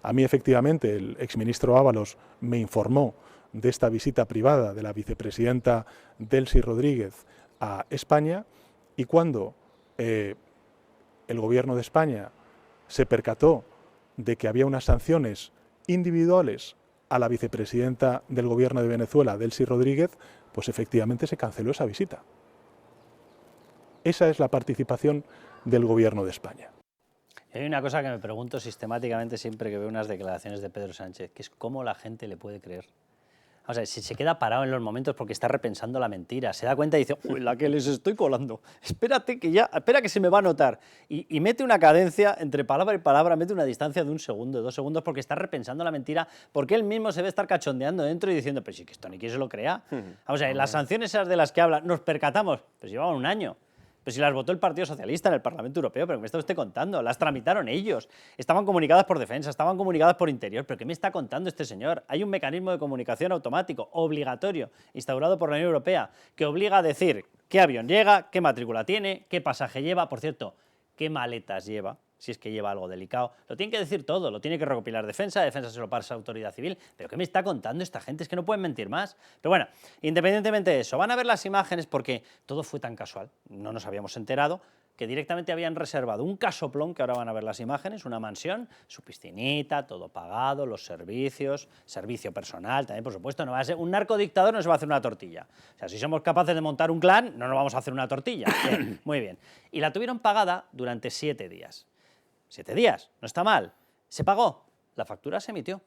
A mí, efectivamente, el exministro Ábalos me informó de esta visita privada de la vicepresidenta Delcy Rodríguez a España, y cuando el Gobierno de España se percató de que había unas sanciones individuales a la vicepresidenta del Gobierno de Venezuela, Delcy Rodríguez, pues efectivamente se canceló esa visita. Esa es la participación del Gobierno de España. Hay una cosa que me pregunto sistemáticamente siempre que veo unas declaraciones de Pedro Sánchez, que es cómo la gente le puede creer. O sea, si se queda parado en los momentos porque está repensando la mentira, se da cuenta y dice, uy, la que les estoy colando, espera que se me va a notar. Y mete una cadencia entre palabra y palabra, mete una distancia de 1 segundo, 2 segundos, porque está repensando la mentira, porque él mismo se debe estar cachondeando dentro y diciendo, pero sí que esto ni quien se lo crea. Vamos a ver, las sanciones esas de las que habla, nos percatamos, pues llevaban 1 año. Pero si las votó el Partido Socialista en el Parlamento Europeo, ¿pero qué me está usted contando? Las tramitaron ellos. Estaban comunicadas por Defensa, estaban comunicadas por Interior. ¿Pero qué me está contando este señor? Hay un mecanismo de comunicación automático, obligatorio, instaurado por la Unión Europea, que obliga a decir qué avión llega, qué matrícula tiene, qué pasaje lleva, por cierto, qué maletas lleva, si es que lleva algo delicado. Lo tiene que decir todo, lo tiene que recopilar Defensa, Defensa se lo pasa a Autoridad Civil. ¿Pero qué me está contando esta gente? Es que no pueden mentir más. Pero bueno, independientemente de eso, van a ver las imágenes porque todo fue tan casual, no nos habíamos enterado, que directamente habían reservado un casoplón, que ahora van a ver las imágenes, una mansión, su piscinita, todo pagado, los servicios, servicio personal, también por supuesto, no va a ser un narcodictador, no se va a hacer una tortilla. O sea, si somos capaces de montar un clan, no nos vamos a hacer una tortilla. Bien, muy bien. Y la tuvieron pagada durante 7 días. 7 días, no está mal. Se pagó, la factura se emitió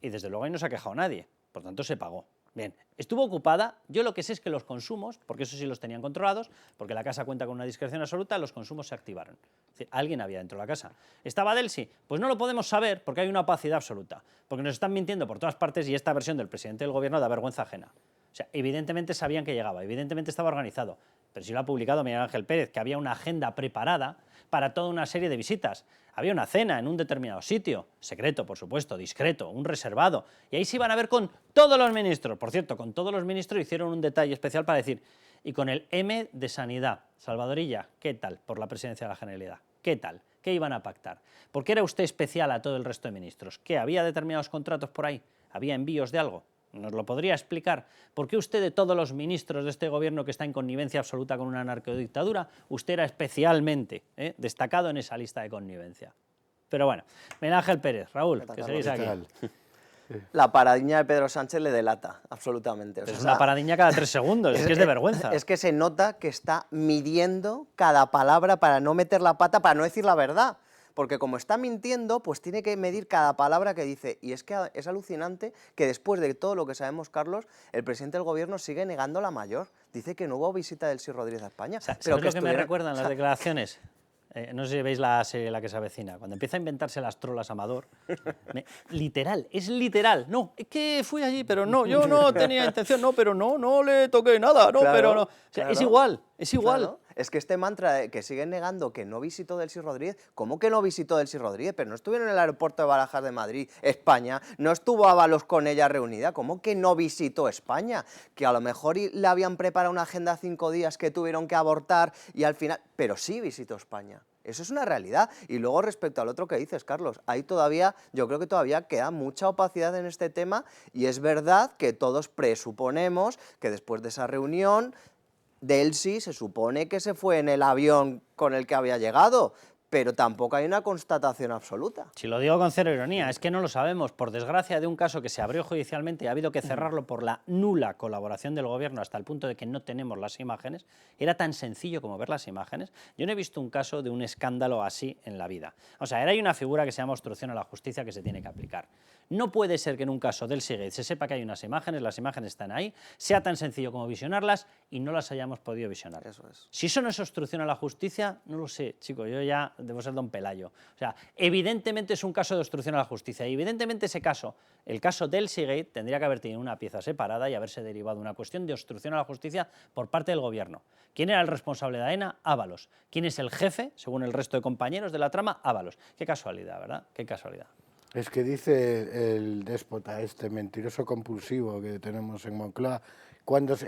y desde luego ahí no se ha quejado nadie, por tanto se pagó. Bien, estuvo ocupada, yo lo que sé es que los consumos, porque eso sí los tenían controlados, porque la casa cuenta con una discreción absoluta, los consumos se activaron. Es decir, alguien había dentro de la casa. ¿Estaba Delsi? Pues no lo podemos saber porque hay una opacidad absoluta, porque nos están mintiendo por todas partes y esta versión del presidente del gobierno da vergüenza ajena. O sea, evidentemente sabían que llegaba, evidentemente estaba organizado, pero sí lo ha publicado Miguel Ángel Pérez, que había una agenda preparada para toda una serie de visitas. Había una cena en un determinado sitio, secreto, por supuesto, discreto, un reservado, y ahí se iban a ver con todos los ministros. Por cierto, con todos los ministros hicieron un detalle especial para decir, y con el M de Sanidad, Salvadorilla, ¿qué tal por la presidencia de la Generalidad? ¿Qué tal? ¿Qué iban a pactar? ¿Por qué era usted especial a todo el resto de ministros? ¿Qué? ¿Había determinados contratos por ahí? ¿Había envíos de algo? ¿Nos lo podría explicar? ¿Por qué usted, de todos los ministros de este gobierno que está en connivencia absoluta con una narcodictadura, usted era especialmente destacado en esa lista de connivencia? Pero bueno, Miguel Ángel Pérez, Raúl, que seguís aquí. La paradiña de Pedro Sánchez le delata, absolutamente. O sea, Es una paradiña cada 3 segundos, es que es de vergüenza. Es que se nota que está midiendo cada palabra para no meter la pata, para no decir la verdad. Porque como está mintiendo, pues tiene que medir cada palabra que dice. Y es que es alucinante que después de todo lo que sabemos, Carlos, el presidente del gobierno sigue negando la mayor. Dice que no hubo visita del Delcy Rodríguez a España. ¿Sabes lo que me recuerdan las declaraciones? No sé si veis la serie La que se avecina. Cuando empieza a inventarse las trolas Amador, literal, es literal. No, es que fui allí, pero no, yo no tenía intención, no, pero no le toqué nada, no, Claro, pero no. O sea, claro. es igual, es igual. Claro. Es que este mantra de que siguen negando que no visitó Delcy Rodríguez, ¿cómo que no visitó Delcy Rodríguez? Pero no estuvieron en el aeropuerto de Barajas de Madrid, España, no estuvo Ábalos con ella reunida, ¿cómo que no visitó España? Que a lo mejor le habían preparado una agenda 5 días que tuvieron que abortar y al final, pero sí visitó España. Eso es una realidad. Y luego respecto al otro que dices, Carlos, ahí todavía, yo creo que todavía queda mucha opacidad en este tema y es verdad que todos presuponemos que después de esa reunión Delcy se supone que se fue en el avión con el que había llegado, pero tampoco hay una constatación absoluta. Si lo digo con cero ironía, es que no lo sabemos. Por desgracia de un caso que se abrió judicialmente y ha habido que cerrarlo por la nula colaboración del gobierno hasta el punto de que no tenemos las imágenes, era tan sencillo como ver las imágenes. Yo no he visto un caso de un escándalo así en la vida. O sea, hay una figura que se llama obstrucción a la justicia que se tiene que aplicar. No puede ser que en un caso del Delcy se sepa que hay unas imágenes, las imágenes están ahí, sea tan sencillo como visionarlas y no las hayamos podido visionar. Eso es. Si eso no es obstrucción a la justicia, no lo sé, chicos, yo ya debo ser don Pelayo. O sea, evidentemente es un caso de obstrucción a la justicia y evidentemente ese caso, el caso Delcy, tendría que haber tenido una pieza separada y haberse derivado una cuestión de obstrucción a la justicia por parte del gobierno. ¿Quién era el responsable de AENA? Ábalos. ¿Quién es el jefe, según el resto de compañeros de la trama? Ábalos. Qué casualidad, ¿verdad? Qué casualidad. Es que dice el déspota este mentiroso compulsivo que tenemos en Moncloa,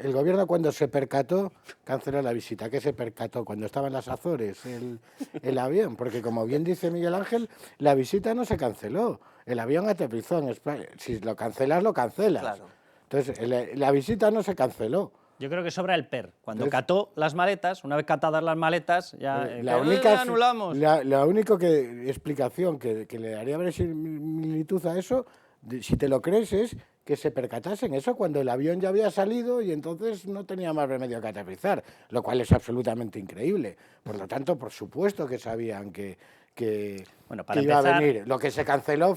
el gobierno cuando se percató canceló la visita. ¿Qué se percató? Cuando estaba en las Azores el avión, porque como bien dice Miguel Ángel, la visita no se canceló, el avión aterrizó en España. Si lo cancelas, lo cancelas. Claro. Entonces, la visita no se canceló. Yo creo que sobra el PER. Cuando cató las maletas, una vez catadas las maletas, ya anulamos. La única explicación que le daría verosimilitud a eso, si te lo crees, es que se percatasen. Eso cuando el avión ya había salido y entonces no tenía más remedio que aterrizar, lo cual es absolutamente increíble. Por lo tanto, por supuesto que sabían que Bueno, para iba empezar, a venir. Lo que se canceló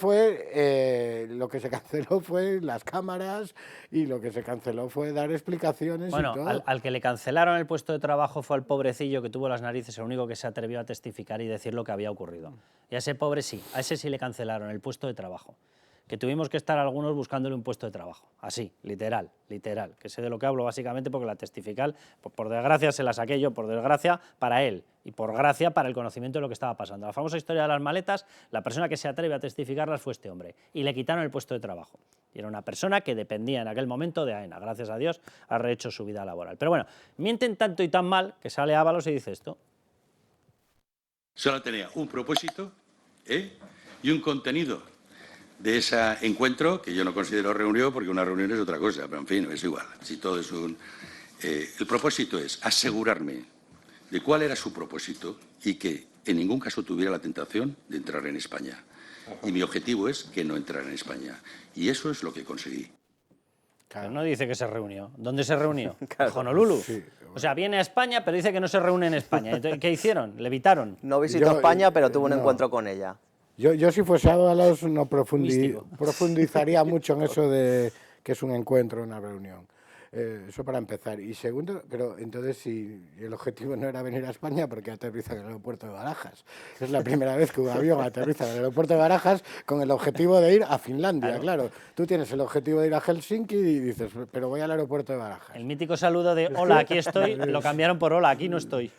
fue las cámaras y lo que se canceló fue dar explicaciones bueno, y todo. al que le cancelaron el puesto de trabajo fue al pobrecillo que tuvo las narices, el único que se atrevió a testificar y decir lo que había ocurrido. Y a ese pobre sí, a ese sí le cancelaron el puesto de trabajo. Que tuvimos que estar algunos buscándole un puesto de trabajo. Así, literal, que sé de lo que hablo básicamente porque la testifical, por desgracia se la saqué yo, por desgracia para él y por gracia para el conocimiento de lo que estaba pasando. La famosa historia de las maletas, la persona que se atreve a testificarlas fue este hombre y le quitaron el puesto de trabajo. Y era una persona que dependía en aquel momento de AENA, gracias a Dios ha rehecho su vida laboral. Pero bueno, mienten tanto y tan mal que sale Ábalos y dice esto. Solo tenía un propósito y un contenido de ese encuentro, que yo no considero reunión, porque una reunión es otra cosa, pero en fin, es igual. Si todo es el propósito es asegurarme de cuál era su propósito y que en ningún caso tuviera la tentación de entrar en España. Y mi objetivo es que no entrara en España. Y eso es lo que conseguí. Pero no dice que se reunió. ¿Dónde se reunió? Claro. ¿En Honolulu? Sí. O sea, viene a España, pero dice que no se reúne en España. Entonces, ¿qué hicieron? ¿Le evitaron? No visitó Yo, España, pero tuvo un no. encuentro con ella. Yo si fuese Ábalos no Místico. profundizaría mucho en eso de que es un encuentro, una reunión. Eso para empezar. Y segundo, pero entonces si el objetivo no era venir a España, ¿por qué aterriza en el aeropuerto de Barajas? Es la primera vez que un avión aterriza en el aeropuerto de Barajas con el objetivo de ir a Finlandia. Claro, tú tienes el objetivo de ir a Helsinki y dices, pero voy al aeropuerto de Barajas. El mítico saludo de hola, aquí estoy, lo cambiaron por hola, aquí no estoy.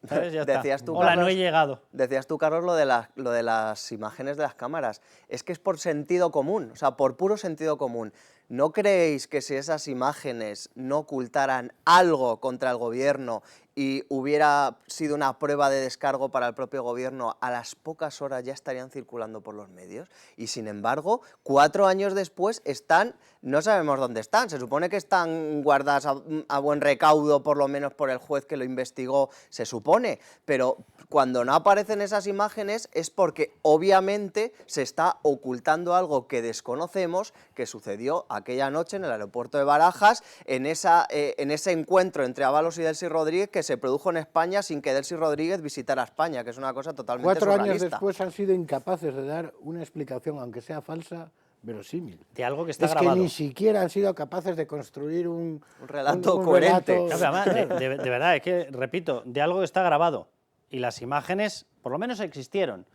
¿Sabes? Ya está. Decías tú, Hola, Carlos, no he llegado. Decías tú, Carlos, lo de las imágenes de las cámaras. Es que es por sentido común, o sea, por puro sentido común. ¿No creéis que si esas imágenes no ocultaran algo contra el gobierno y hubiera sido una prueba de descargo para el propio gobierno, a las pocas horas ya estarían circulando por los medios? Y sin embargo, 4 años después están, no sabemos dónde están, se supone que están guardadas a buen recaudo, por lo menos por el juez que lo investigó, se supone, pero cuando no aparecen esas imágenes es porque obviamente se está ocultando algo que desconocemos, que sucedió aquella noche en el aeropuerto de Barajas, en ese encuentro entre Ábalos y Delcy Rodríguez que se produjo en España sin que Delcy Rodríguez visitara España, que es una cosa totalmente 4 años surrealista. después han sido incapaces de dar una explicación, aunque sea falsa, verosímil. De algo que está Es grabado. que ni siquiera han sido capaces de construir un relato coherente. Claro, pero además, de verdad, es que, repito, de algo que está grabado. Y las imágenes, por lo menos existieron.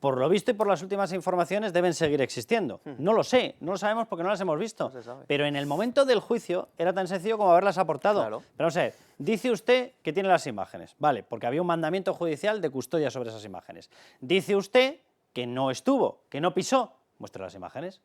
Por lo visto y por las últimas informaciones deben seguir existiendo. No lo sé, no lo sabemos porque no las hemos visto. No se sabe. Pero en el momento del juicio era tan sencillo como haberlas aportado. Claro. Pero vamos a ver, dice usted que tiene las imágenes. Vale, porque había un mandamiento judicial de custodia sobre esas imágenes. Dice usted que no estuvo, que no pisó. Muestre las imágenes.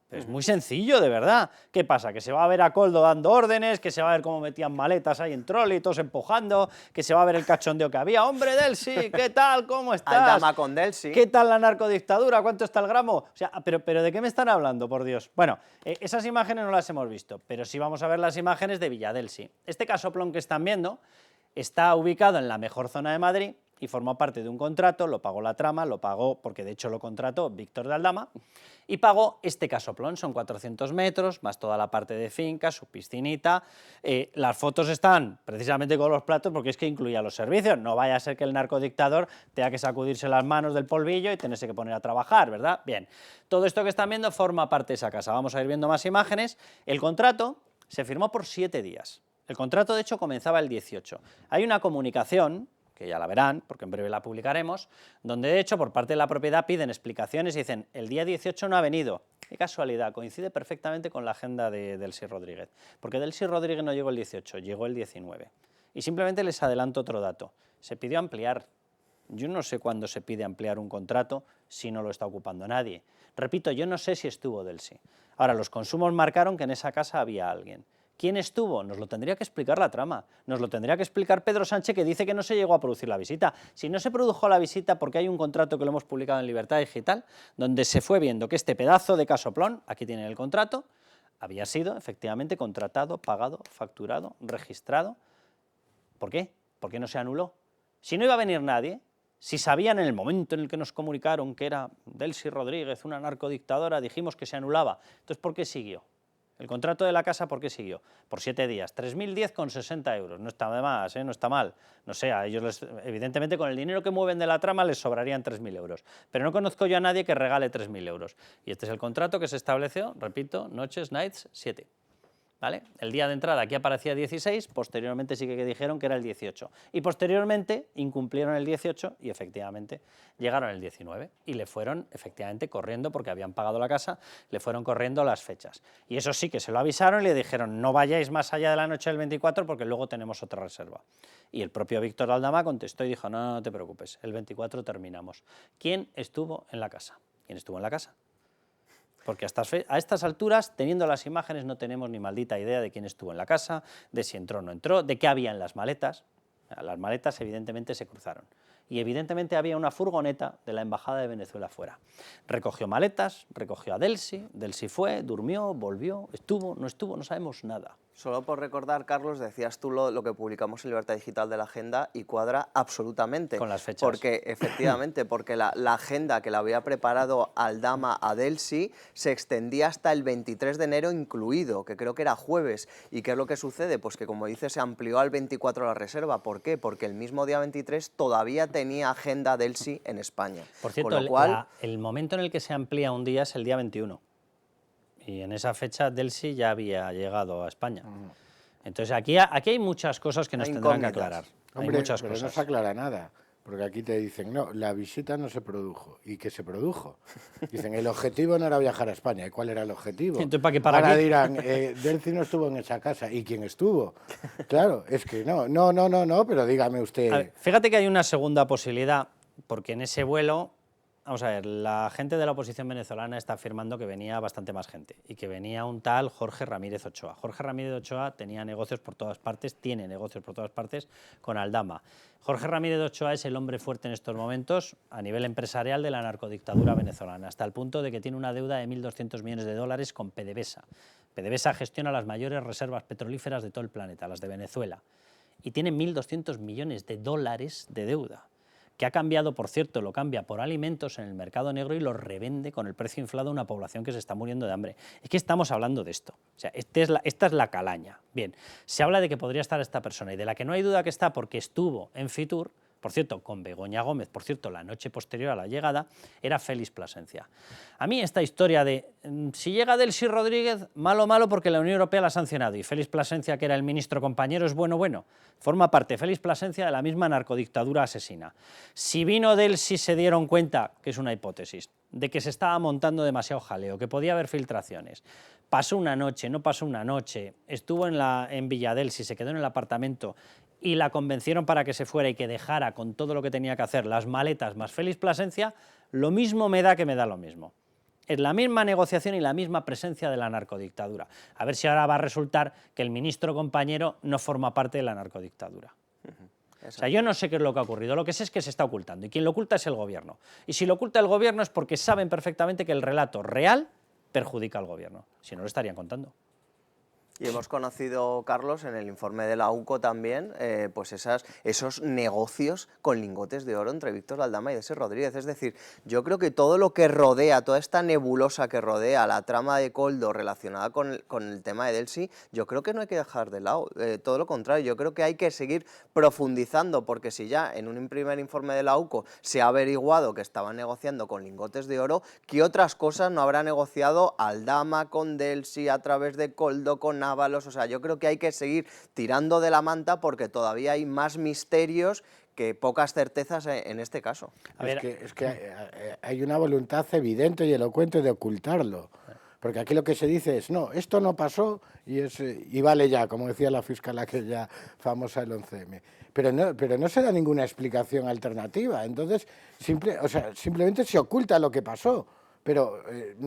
Pero es muy sencillo, de verdad. ¿Qué pasa? Que se va a ver a Koldo dando órdenes, que se va a ver cómo metían maletas ahí en trolley, todos empujando, que se va a ver el cachondeo que había. ¡Hombre, Delcy! ¿Qué tal? ¿Cómo estás? Aldama con Delcy. ¿Qué tal la narcodictadura? ¿Cuánto está el gramo? O sea, pero ¿de qué me están hablando, por Dios? Bueno, esas imágenes no las hemos visto, pero sí vamos a ver las imágenes de Villadelsi. Este casoplón que están viendo está ubicado en la mejor zona de Madrid y formó parte de un contrato, lo pagó la trama, lo pagó, porque de hecho lo contrató Víctor de Aldama, y pagó este casoplón, son 400 metros, más toda la parte de finca, su piscinita. Las fotos están precisamente con los platos porque es que incluía los servicios, no vaya a ser que el narcodictador tenga que sacudirse las manos del polvillo y tenerse que poner a trabajar, ¿verdad? Bien, todo esto que están viendo forma parte de esa casa. Vamos a ir viendo más imágenes. El contrato se firmó por 7 días. El contrato, de hecho, comenzaba el 18. Hay una comunicación, que ya la verán, porque en breve la publicaremos, donde de hecho por parte de la propiedad piden explicaciones y dicen, el día 18 no ha venido. Qué casualidad, coincide perfectamente con la agenda de Delcy Rodríguez, porque Delcy Rodríguez no llegó el 18, llegó el 19. Y simplemente les adelanto otro dato, se pidió ampliar. Yo no sé cuándo se pide ampliar un contrato si no lo está ocupando nadie. Repito, yo no sé si estuvo Delcy. Ahora, los consumos marcaron que en esa casa había alguien. ¿Quién estuvo? Nos lo tendría que explicar la trama, nos lo tendría que explicar Pedro Sánchez, que dice que no se llegó a producir la visita. Si no se produjo la visita porque hay un contrato que lo hemos publicado en Libertad Digital, donde se fue viendo que este pedazo de casoplón, aquí tienen el contrato, había sido efectivamente contratado, pagado, facturado, registrado. ¿Por qué? ¿Por qué no se anuló? Si no iba a venir nadie, si sabían en el momento en el que nos comunicaron que era Delcy Rodríguez, una narcodictadora, dijimos que se anulaba. Entonces, ¿por qué siguió? El contrato de la casa, ¿por qué siguió? Por 7 días, 3.010,60 euros, no está de más, no está mal. No sé, a ellos, evidentemente, con el dinero que mueven de la trama les sobrarían 3.000 euros. Pero no conozco yo a nadie que regale 3.000 euros. Y este es el contrato que se estableció, repito, noches, nights, 7. ¿Vale? El día de entrada aquí aparecía 16, posteriormente sí que dijeron que era el 18. Y posteriormente incumplieron el 18 y efectivamente llegaron el 19. Y le fueron efectivamente corriendo, porque habían pagado la casa, le fueron corriendo las fechas. Y eso sí que se lo avisaron y le dijeron, no vayáis más allá de la noche del 24 porque luego tenemos otra reserva. Y el propio Víctor Aldama contestó y dijo, no, no te preocupes, el 24 terminamos. ¿Quién estuvo en la casa? ¿Quién estuvo en la casa? Porque a estas alturas, teniendo las imágenes, no tenemos ni maldita idea de quién estuvo en la casa, de si entró o no entró, de qué había en las maletas. Las maletas evidentemente se cruzaron. Y evidentemente había una furgoneta de la Embajada de Venezuela fuera. Recogió maletas, recogió a Delcy, Delcy fue, durmió, volvió, estuvo, no sabemos nada. Solo por recordar, Carlos, decías tú lo que publicamos en Libertad Digital de la agenda y cuadra absolutamente. Con las fechas. Porque, efectivamente, porque la agenda que le había preparado Aldama a Delcy se extendía hasta el 23 de enero incluido, que creo que era jueves. ¿Y qué es lo que sucede? Pues que, como dice, se amplió al 24 la reserva. ¿Por qué? Porque el mismo día 23 todavía tenía agenda Delcy en España. Por cierto, con lo cual, el momento en el que se amplía un día es el día 21. Y en esa fecha Delcy ya había llegado a España. Entonces aquí hay muchas cosas que nos tendrán que aclarar. Hombre, hay muchas pero cosas. no se aclara nada, porque aquí te dicen, no, la visita no se produjo. ¿Y qué se produjo? Dicen, el objetivo no era viajar a España. ¿Y cuál era el objetivo? Entonces, ¿para qué para Ahora aquí? dirán, Delcy no estuvo en esa casa. ¿Y quién estuvo? Claro, es que no, pero dígame usted. A ver, fíjate que hay una segunda posibilidad, porque en ese vuelo, vamos a ver, la gente de la oposición venezolana está afirmando que venía bastante más gente y que venía un tal Jorge Ramírez Ochoa. Jorge Ramírez Ochoa tenía negocios por todas partes, tiene negocios por todas partes con Aldama. Jorge Ramírez Ochoa es el hombre fuerte en estos momentos a nivel empresarial de la narcodictadura venezolana, hasta el punto de que tiene una deuda de 1.200 millones de dólares con PDVSA. PDVSA gestiona las mayores reservas petrolíferas de todo el planeta, las de Venezuela, y tiene 1.200 millones de dólares de deuda, que ha cambiado, por cierto, lo cambia por alimentos en el mercado negro y lo revende con el precio inflado a una población que se está muriendo de hambre. Es que estamos hablando de esto. O sea, esta es la calaña. Bien, se habla de que podría estar esta persona y de la que no hay duda que está porque estuvo en Fitur, por cierto, con Begoña Gómez, por cierto, la noche posterior a la llegada, era Félix Plasencia. A mí esta historia de si llega Delcy Rodríguez, malo porque la Unión Europea la ha sancionado y Félix Plasencia, que era el ministro compañero, es bueno, forma parte Félix Plasencia de la misma narcodictadura asesina. Si vino Delcy se dieron cuenta, que es una hipótesis, de que se estaba montando demasiado jaleo, que podía haber filtraciones. Pasó una noche, no pasó una noche, estuvo en Villa Delcy, se quedó en el apartamento y la convencieron para que se fuera y que dejara con todo lo que tenía que hacer, las maletas más Félix Plasencia, lo mismo me da que me da lo mismo. Es la misma negociación y la misma presencia de la narcodictadura. A ver si ahora va a resultar que el ministro compañero no forma parte de la narcodictadura. O sea, yo no sé qué es lo que ha ocurrido, lo que sé es que se está ocultando y quien lo oculta es el gobierno. Y si lo oculta el gobierno es porque saben perfectamente que el relato real perjudica al gobierno, si no lo estarían contando. Y hemos conocido, Carlos, en el informe de la UCO también, pues esos negocios con lingotes de oro entre Víctor Aldama y Delcy Rodríguez. Es decir, yo creo que todo lo que rodea, toda esta nebulosa que rodea la trama de Koldo relacionada con el tema de Delcy, yo creo que no hay que dejar de lado. Todo lo contrario, yo creo que hay que seguir profundizando, porque si ya en un primer informe de la UCO se ha averiguado que estaban negociando con lingotes de oro, ¿qué otras cosas no habrá negociado Aldama con Delcy a través de Koldo, con Ábalos? O sea, yo creo que hay que seguir tirando de la manta porque todavía hay más misterios que pocas certezas en este caso. Es que hay una voluntad evidente y elocuente de ocultarlo. Porque aquí lo que se dice es, no, esto no pasó y vale ya, como decía la fiscal aquella famosa del 11M. Pero no se da ninguna explicación alternativa. Entonces, simplemente se oculta lo que pasó. Pero,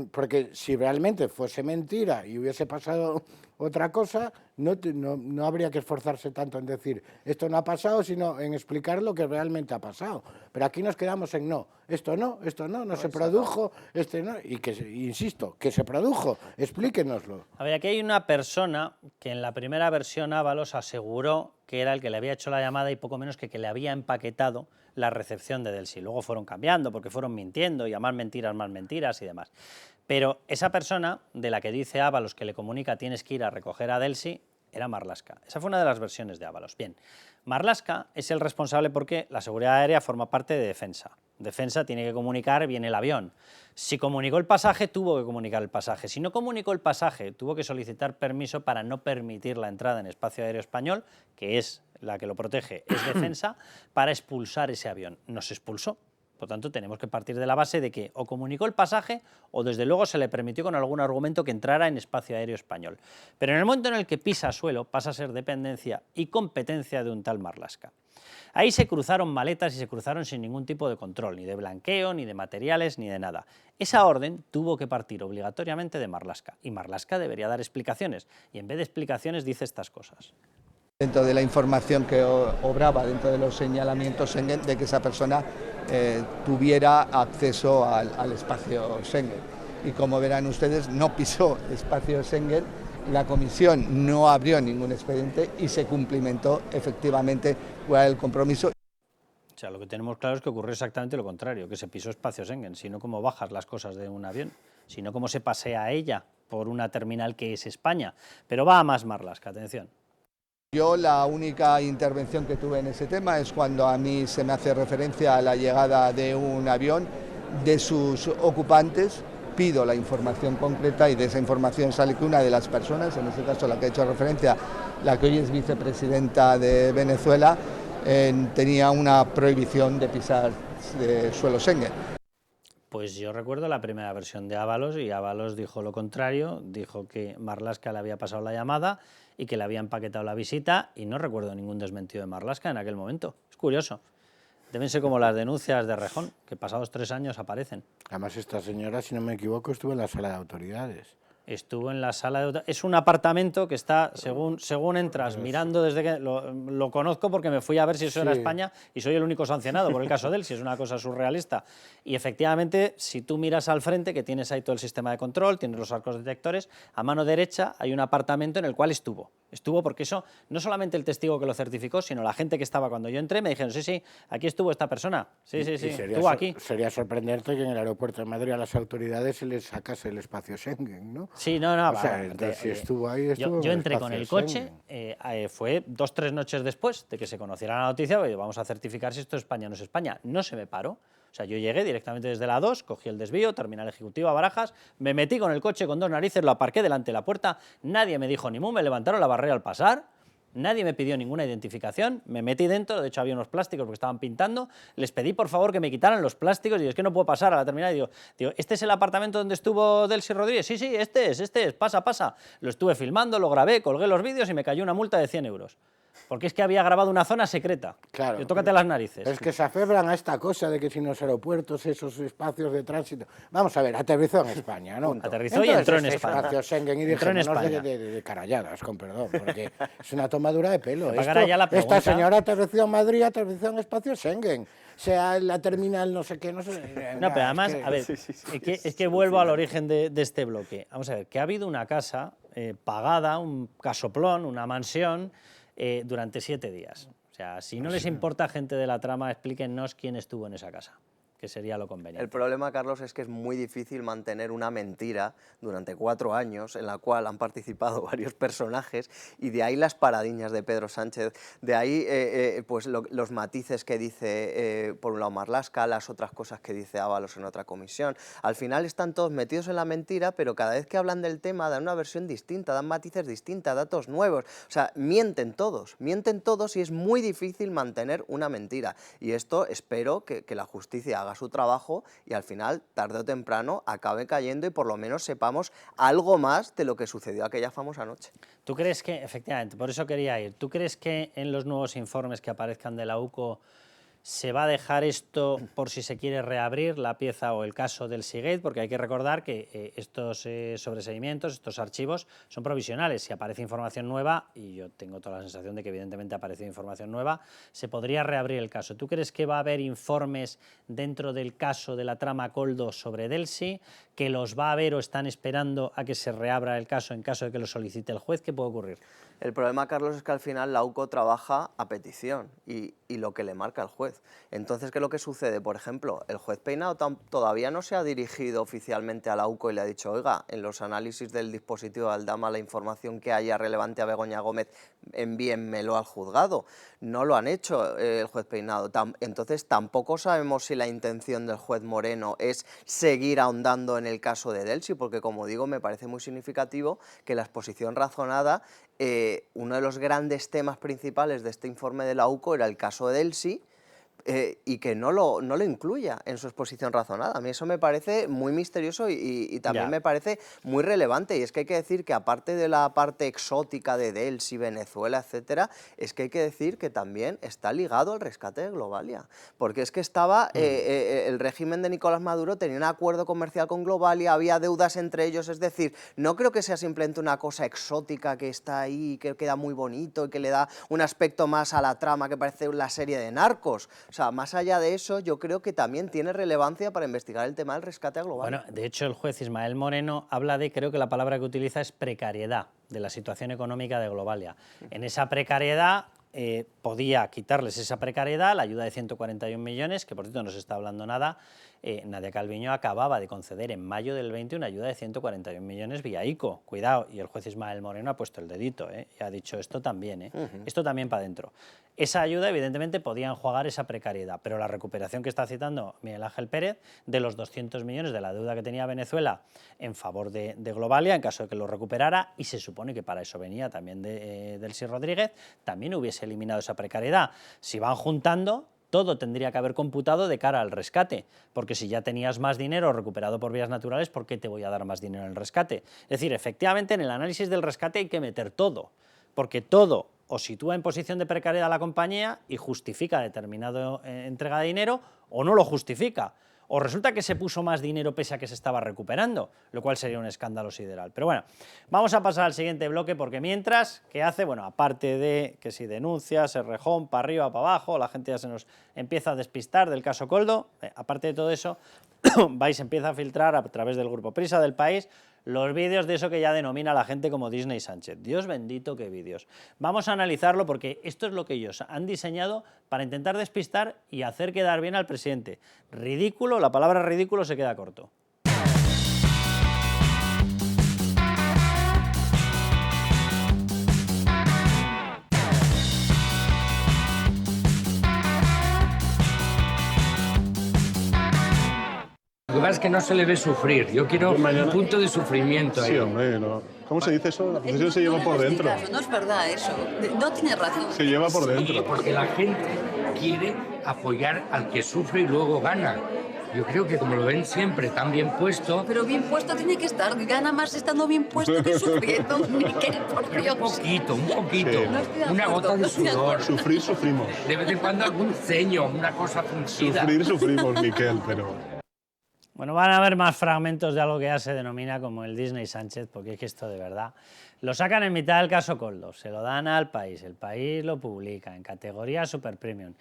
porque si realmente fuese mentira y hubiese pasado otra cosa, no habría que esforzarse tanto en decir esto no ha pasado, sino en explicar lo que realmente ha pasado. Pero aquí nos quedamos en esto no se produjo, y que, insisto, que se produjo, explíquenoslo. A ver, aquí hay una persona que en la primera versión Ábalos aseguró que era el que le había hecho la llamada y poco menos que le había empaquetado la recepción de Delcy. Luego fueron cambiando porque fueron mintiendo y a más mentiras y demás. Pero esa persona de la que dice Ábalos que le comunica tienes que ir a recoger a Delsi era Marlaska. Esa fue una de las versiones de Ábalos. Bien, Marlaska es el responsable porque la seguridad aérea forma parte de Defensa. Defensa tiene que comunicar bien el avión. Si comunicó el pasaje, tuvo que comunicar el pasaje. Si no comunicó el pasaje, tuvo que solicitar permiso para no permitir la entrada en espacio aéreo español, que es la que lo protege, es Defensa, para expulsar ese avión. No se expulsó. Por tanto, tenemos que partir de la base de que o comunicó el pasaje o desde luego se le permitió con algún argumento que entrara en espacio aéreo español. Pero en el momento en el que pisa suelo pasa a ser dependencia y competencia de un tal Marlaska. Ahí se cruzaron maletas y se cruzaron sin ningún tipo de control, ni de blanqueo, ni de materiales, ni de nada. Esa orden tuvo que partir obligatoriamente de Marlaska y Marlaska debería dar explicaciones y en vez de explicaciones dice estas cosas. Dentro de la información que obraba, dentro de los señalamientos Schengen, de que esa persona tuviera acceso al espacio Schengen. Y como verán ustedes, no pisó espacio Schengen, la comisión no abrió ningún expediente y se cumplimentó efectivamente el compromiso. O sea, lo que tenemos claro es que ocurrió exactamente lo contrario, que se pisó espacio Schengen, sino cómo bajas las cosas de un avión, sino cómo se pasea ella por una terminal que es España. Pero va a más Marlaska, atención. Yo la única intervención que tuve en ese tema es cuando a mí se me hace referencia a la llegada de un avión, de sus ocupantes, pido la información concreta y de esa información sale que una de las personas, en este caso la que ha hecho referencia, la que hoy es vicepresidenta de Venezuela, tenía una prohibición de pisar suelo Schengen. Pues yo recuerdo la primera versión de Ábalos y Ábalos dijo lo contrario, dijo que Marlaska le había pasado la llamada y que le había empaquetado la visita y no recuerdo ningún desmentido de Marlaska en aquel momento. Es curioso. Deben ser como las denuncias de Rejón, que pasados 3 años aparecen. Además, esta señora, si no me equivoco, estuvo en la sala de autoridades. Estuvo en la sala de... Es un apartamento que está, según entras, mirando desde que... Lo conozco porque me fui a ver si eso era España y soy el único sancionado por el caso de él, si es una cosa surrealista. Y efectivamente, si tú miras al frente, que tienes ahí todo el sistema de control, tienes los arcos detectores, a mano derecha hay un apartamento en el cual estuvo. Estuvo porque eso, no solamente el testigo que lo certificó, sino la gente que estaba cuando yo entré, me dijeron, sí, aquí estuvo esta persona, sí, estuvo aquí. Sería sorprendente que en el aeropuerto de Madrid a las autoridades se les sacase el espacio Schengen, ¿no? Sí, no, o sea, entonces, si estuvo ahí, estuvo yo entré con el coche, Schengen. fue 2 o 3 noches después de que se conociera la noticia, vamos a certificar si esto es España o no es España. No se me paró. O sea, yo llegué directamente desde la 2, cogí el desvío, terminal ejecutivo a Barajas, me metí con el coche con 2 narices, lo aparqué delante de la puerta, nadie me dijo ni mu, me levantaron la barrera al pasar, nadie me pidió ninguna identificación, me metí dentro, de hecho había unos plásticos porque estaban pintando, les pedí por favor que me quitaran los plásticos y digo, es que no puedo pasar a la terminal y digo, ¿este es el apartamento donde estuvo Delsi Rodríguez? Sí, este es, pasa. Lo estuve filmando, lo grabé, colgué los vídeos y me cayó una multa de 100 euros. Porque es que había grabado una zona secreta. Claro. Yo, tócate las narices. Es que se afebran a esta cosa de que sin los aeropuertos, esos espacios de tránsito... Vamos a ver, aterrizó en España, ¿no? Aterrizó y entró en España. Espacio Schengen y dejémonos de caralladas, con perdón, porque es una tomadura de pelo. Esta señora aterrizó en Madrid, aterrizó en espacio Schengen. Sea la terminal no sé qué, no sé... No, pero además, a ver, es que vuelvo al origen de este bloque. Vamos a ver, que ha habido una casa pagada, un casoplón, una mansión... durante 7 días. O sea, si no les importa gente de la trama, explíquennos quién estuvo en esa casa, que sería lo conveniente. El problema, Carlos, es que es muy difícil mantener una mentira durante 4 años en la cual han participado varios personajes y de ahí las paradiñas de Pedro Sánchez, de ahí pues los matices que dice por un lado Marlaska, las otras cosas que dice Ábalos en otra comisión. Al final están todos metidos en la mentira, pero cada vez que hablan del tema dan una versión distinta, dan matices distintas, datos nuevos. O sea, mienten todos y es muy difícil mantener una mentira. Y esto espero que la justicia haga su trabajo y al final, tarde o temprano, acabe cayendo y por lo menos sepamos algo más de lo que sucedió aquella famosa noche. ¿Tú crees que, efectivamente, por eso quería ir, ¿tú crees que en los nuevos informes que aparezcan de la UCO se va a dejar esto por si se quiere reabrir la pieza o el caso del Seagate? Porque hay que recordar que estos sobreseimientos, estos archivos son provisionales. Si aparece información nueva, y yo tengo toda la sensación de que evidentemente ha aparecido información nueva, se podría reabrir el caso. ¿Tú crees que va a haber informes dentro del caso de la trama Koldo sobre Delsi? que los va a ver o están esperando a que se reabra el caso en caso de que lo solicite el juez? ¿Qué puede ocurrir? El problema, Carlos, es que al final la AUCO trabaja a petición y lo que le marca el juez. Entonces, ¿qué es lo que sucede? Por ejemplo, el juez Peinado todavía no se ha dirigido oficialmente a la AUCO y le ha dicho, oiga, en los análisis del dispositivo de Aldama, la información que haya relevante a Begoña Gómez, envíenmelo al juzgado. No lo han hecho el juez Peinado. Entonces, tampoco sabemos si la intención del juez Moreno es seguir ahondando en el caso de Delcy, porque, como digo, me parece muy significativo que la exposición razonada, uno de los grandes temas principales de este informe de la AUCO era el caso de Delcy, y que no lo incluya en su exposición razonada. A mí eso me parece muy misterioso y también me parece muy relevante. Y es que hay que decir que aparte de la parte exótica de Delcy, Venezuela, etcétera, es que hay que decir que también está ligado al rescate de Globalia. Porque es que estaba, el régimen de Nicolás Maduro tenía un acuerdo comercial con Globalia, había deudas entre ellos, es decir, no creo que sea simplemente una cosa exótica que está ahí, que queda muy bonito y que le da un aspecto más a la trama que parece la serie de Narcos. O sea, más allá de eso, yo creo que también tiene relevancia para investigar el tema del rescate global. Bueno, de hecho, el juez Ismael Moreno habla de, creo que la palabra que utiliza es precariedad, de la situación económica de Globalia. En esa precariedad, podía quitarles esa precariedad, la ayuda de 141 millones, que por cierto no se está hablando nada. Nadia Calviño acababa de conceder en mayo del 20 una ayuda de 141 millones vía ICO. Cuidado, y el juez Ismael Moreno ha puesto el dedito, y ha dicho esto también, esto también para adentro. Esa ayuda, evidentemente, podía enjuagar esa precariedad, pero la recuperación que está citando Miguel Ángel Pérez de los 200 millones de la deuda que tenía Venezuela en favor de Globalia, en caso de que lo recuperara, y se supone que para eso venía también Delcy Rodríguez, también hubiese eliminado esa precariedad. Si van juntando, todo tendría que haber computado de cara al rescate, porque si ya tenías más dinero recuperado por vías naturales, ¿por qué te voy a dar más dinero en el rescate? Es decir, efectivamente, en el análisis del rescate hay que meter todo, porque todo o sitúa en posición de precariedad a la compañía y justifica determinada entrega de dinero, o no lo justifica. O resulta que se puso más dinero pese a que se estaba recuperando, lo cual sería un escándalo sideral. Pero bueno, vamos a pasar al siguiente bloque, porque mientras, ¿qué hace? Bueno, aparte de que si denuncias, Errejón, para arriba, para abajo, la gente ya se nos empieza a despistar del caso Koldo, aparte de todo eso, empieza a filtrar a través del Grupo Prisa del País los vídeos de eso que ya denomina la gente como Disney Sánchez. Dios bendito, qué vídeos. Vamos a analizarlo porque esto es lo que ellos han diseñado para intentar despistar y hacer quedar bien al presidente. Ridículo, la palabra ridículo se queda corto. Lo que pasa es que no se le ve sufrir. Yo quiero un punto de sufrimiento ahí. Sí, hombre, no. ¿Cómo se dice eso? La procesión se lleva por dentro. No es verdad eso. No tiene razón. Se lleva por dentro. Sí, porque la gente quiere apoyar al que sufre y luego gana. Yo creo que como lo ven siempre tan bien puesto... Pero bien puesto tiene que estar. Gana más estando bien puesto que sufriendo. Miquel, por Dios. Un poquito. Sí. No una gota de sudor. Sufrir, sufrimos. De vez en cuando algún ceño, una cosa fruncida. Sufrir, sufrimos, Miquel, pero... Bueno, van a haber más fragmentos de algo que ya se denomina como el Disney Sánchez, porque es que esto de verdad lo sacan en mitad del caso Koldo, se lo dan al País, el País lo publica en categoría super premium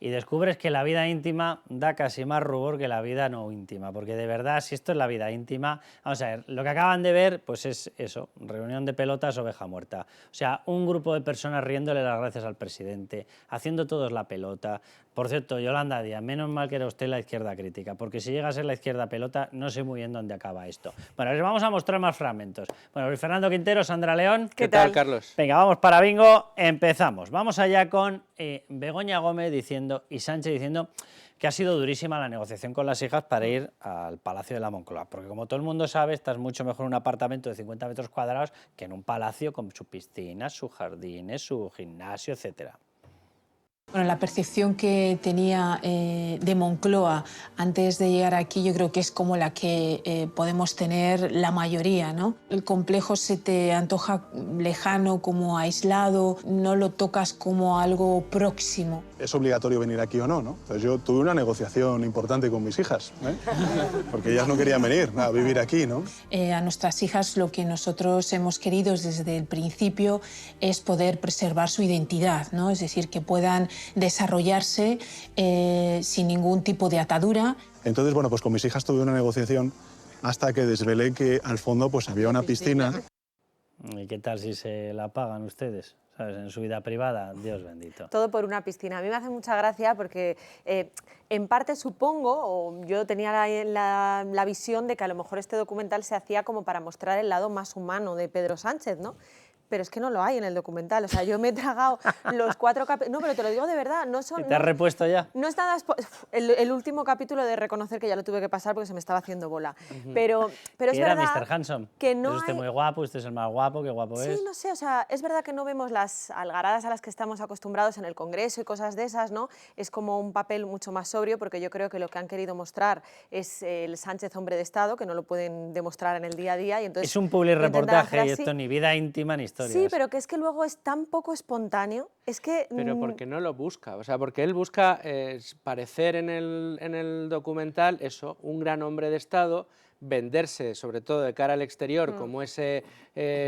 y descubres que la vida íntima da casi más rubor que la vida no íntima, porque de verdad, si esto es la vida íntima, vamos a ver, lo que acaban de ver pues es eso, reunión de pelotas, oveja muerta, o sea, un grupo de personas riéndole las gracias al presidente, haciendo todos la pelota. Por cierto, Yolanda Díaz, menos mal que era usted la izquierda crítica, porque si llega a ser la izquierda pelota, no sé muy bien dónde acaba esto. Bueno, les vamos a mostrar más fragmentos. Bueno, Luis Fernando Quintero, Sandra León. ¿Qué tal, Carlos? Venga, vamos para bingo, empezamos. Vamos allá con Begoña Gómez diciendo y Sánchez diciendo que ha sido durísima la negociación con las hijas para ir al Palacio de la Moncloa, porque como todo el mundo sabe, estás mucho mejor en un apartamento de 50 metros cuadrados que en un palacio con su piscina, sus jardines, su gimnasio, etcétera. Bueno, la percepción que tenía de Moncloa antes de llegar aquí yo creo que es como la que podemos tener la mayoría, ¿no? El complejo se te antoja lejano, como aislado, no lo tocas como algo próximo. ¿Es obligatorio venir aquí o no, no? Pues yo tuve una negociación importante con mis hijas, porque ellas no querían venir a vivir aquí, ¿no? A nuestras hijas lo que nosotros hemos querido desde el principio es poder preservar su identidad, ¿no? Es decir, que puedan desarrollarse sin ningún tipo de atadura. Entonces, bueno, pues con mis hijas tuve una negociación hasta que desvelé que al fondo pues había una piscina. ¿Y qué tal si se la pagan ustedes? ¿Sabes? En su vida privada, Dios bendito. Todo por una piscina. A mí me hace mucha gracia porque en parte supongo, o yo tenía la visión de que a lo mejor este documental se hacía como para mostrar el lado más humano de Pedro Sánchez, ¿no? Pero es que no lo hay en el documental, o sea, yo me he tragado los 4 capítulos, no, pero te lo digo de verdad, no son... ¿Y te has repuesto ya? No es nada... El último capítulo de reconocer que ya lo tuve que pasar porque se me estaba haciendo bola, pero es era verdad... Mr. Handsome. Que no es usted muy guapo, usted es el más guapo, qué guapo es. Sí, no sé, o sea, es verdad que no vemos las algaradas a las que estamos acostumbrados en el Congreso y cosas de esas, ¿no? Es como un papel mucho más sobrio, porque yo creo que lo que han querido mostrar es el Sánchez hombre de Estado, que no lo pueden demostrar en el día a día, y entonces... Es un publireportaje y esto ni vida íntima ni historia. Sí, pero que es que luego es tan poco espontáneo, es que... Pero porque no lo busca, o sea, porque él busca parecer en el documental eso, un gran hombre de Estado, venderse sobre todo de cara al exterior como ese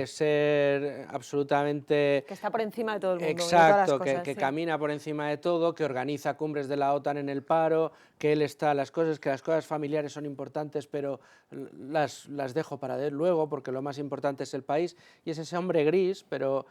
ser absolutamente... Que está por encima de todo el mundo. Exacto, de todas las cosas, que sí. camina por encima de todo, que organiza cumbres de la OTAN en el paro, que él está a las cosas, que las cosas familiares son importantes, pero las dejo para él luego, porque lo más importante es el país, y es ese hombre gris, pero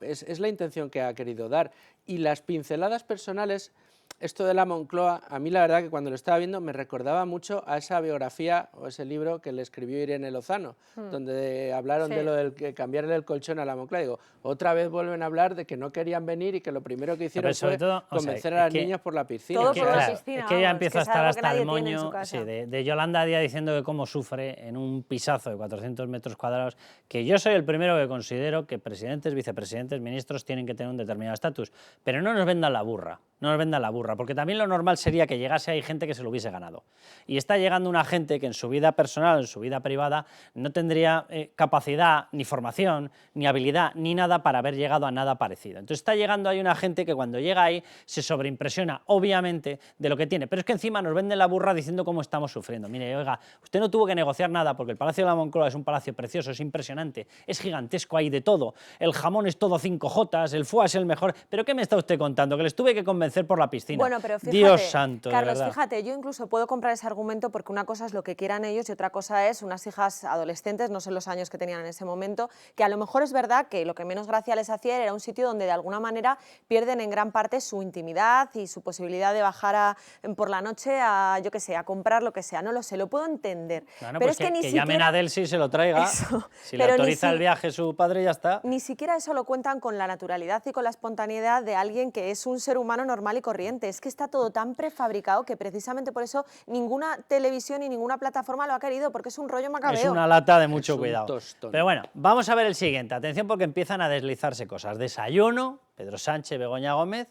es la intención que ha querido dar. Y las pinceladas personales... Esto de la Moncloa, a mí la verdad que cuando lo estaba viendo me recordaba mucho a esa biografía o ese libro que le escribió Irene Lozano, donde hablaron de lo del que cambiarle el colchón a la Moncloa. Digo, otra vez vuelven a hablar de que no querían venir y que lo primero que hicieron fue convencer a las niñas por la piscina. Todo por la piscina, es que ya empieza a estar hasta el moño moño de Yolanda Díaz diciendo que cómo sufre en un pisazo de 400 metros cuadrados, que yo soy el primero que considero que presidentes, vicepresidentes, ministros tienen que tener un determinado estatus, pero no nos vendan la burra, no nos vendan la burra, porque también lo normal sería que llegase ahí gente que se lo hubiese ganado. Y está llegando una gente que en su vida personal, en su vida privada, no tendría capacidad, ni formación, ni habilidad, ni nada para haber llegado a nada parecido. Entonces está llegando ahí una gente que cuando llega ahí se sobreimpresiona, obviamente, de lo que tiene. Pero es que encima nos venden la burra diciendo cómo estamos sufriendo. Mire, oiga, usted no tuvo que negociar nada porque el Palacio de la Moncloa es un palacio precioso, es impresionante, es gigantesco, hay de todo. El jamón es todo 5J, el foie es el mejor. ¿Pero qué me está usted contando? Que les tuve que convencer por la piscina. Bueno, pero fíjate, Dios santo, Carlos, de verdad. fíjate, yo incluso puedo comprar ese argumento porque una cosa es lo que quieran ellos y otra cosa es unas hijas adolescentes, no sé los años que tenían en ese momento, que a lo mejor es verdad que lo que menos gracia les hacía era un sitio donde de alguna manera pierden en gran parte su intimidad y su posibilidad de bajar por la noche a, yo qué sé, a comprar lo que sea, no lo sé, lo puedo entender. Bueno, pero pues es que ni que siquiera... llamen a Delsi y se lo traiga, Eso. si le Pero autoriza el viaje su padre ya está. Ni siquiera eso lo cuentan con la naturalidad y con la espontaneidad de alguien que es un ser humano normal y corriente. Es que está todo tan prefabricado que precisamente por eso ninguna televisión y ninguna plataforma lo ha querido, porque es un rollo macabeo. Es una lata de mucho Es un cuidado. tostón. Pero bueno, vamos a ver el siguiente. Atención porque empiezan a deslizarse cosas. Desayuno, Pedro Sánchez, Begoña Gómez,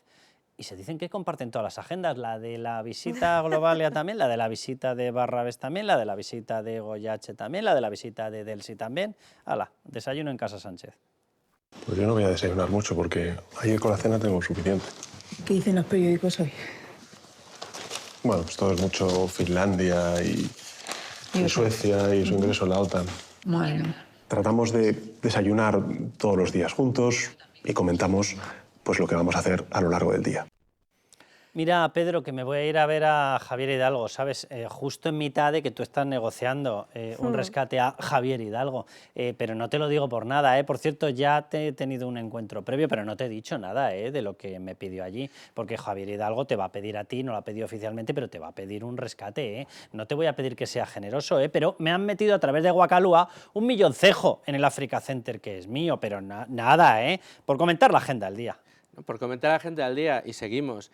y se dicen que comparten todas las agendas. La de la visita a Globalia también, la de la visita de Barrabés también, la de la visita de Goyache también, la de la visita de Delsi también. Hala, desayuno en casa Sánchez. Pues yo no voy a desayunar mucho porque ayer con la cena tengo suficiente. ¿Qué dicen los periódicos hoy? Bueno, pues todo es mucho Finlandia y Suecia y su ingreso en la OTAN. Bueno. Tratamos de desayunar todos los días juntos y comentamos pues lo que vamos a hacer a lo largo del día. Mira, Pedro, que me voy a ir a ver a Javier Hidalgo, ¿sabes? Justo en mitad de que tú estás negociando un rescate a Javier Hidalgo, pero no te lo digo por nada, ¿eh? Por cierto, ya te he tenido un encuentro previo, pero no te he dicho nada de lo que me pidió allí, porque Javier Hidalgo te va a pedir a ti, no lo ha pedido oficialmente, pero te va a pedir un rescate, ¿eh? No te voy a pedir que sea generoso, pero me han metido a través de Guacalúa 1 milloncejo en el Africa Center, que es mío, pero nada, por comentar la agenda del día. Por comentar a la gente al día, y seguimos.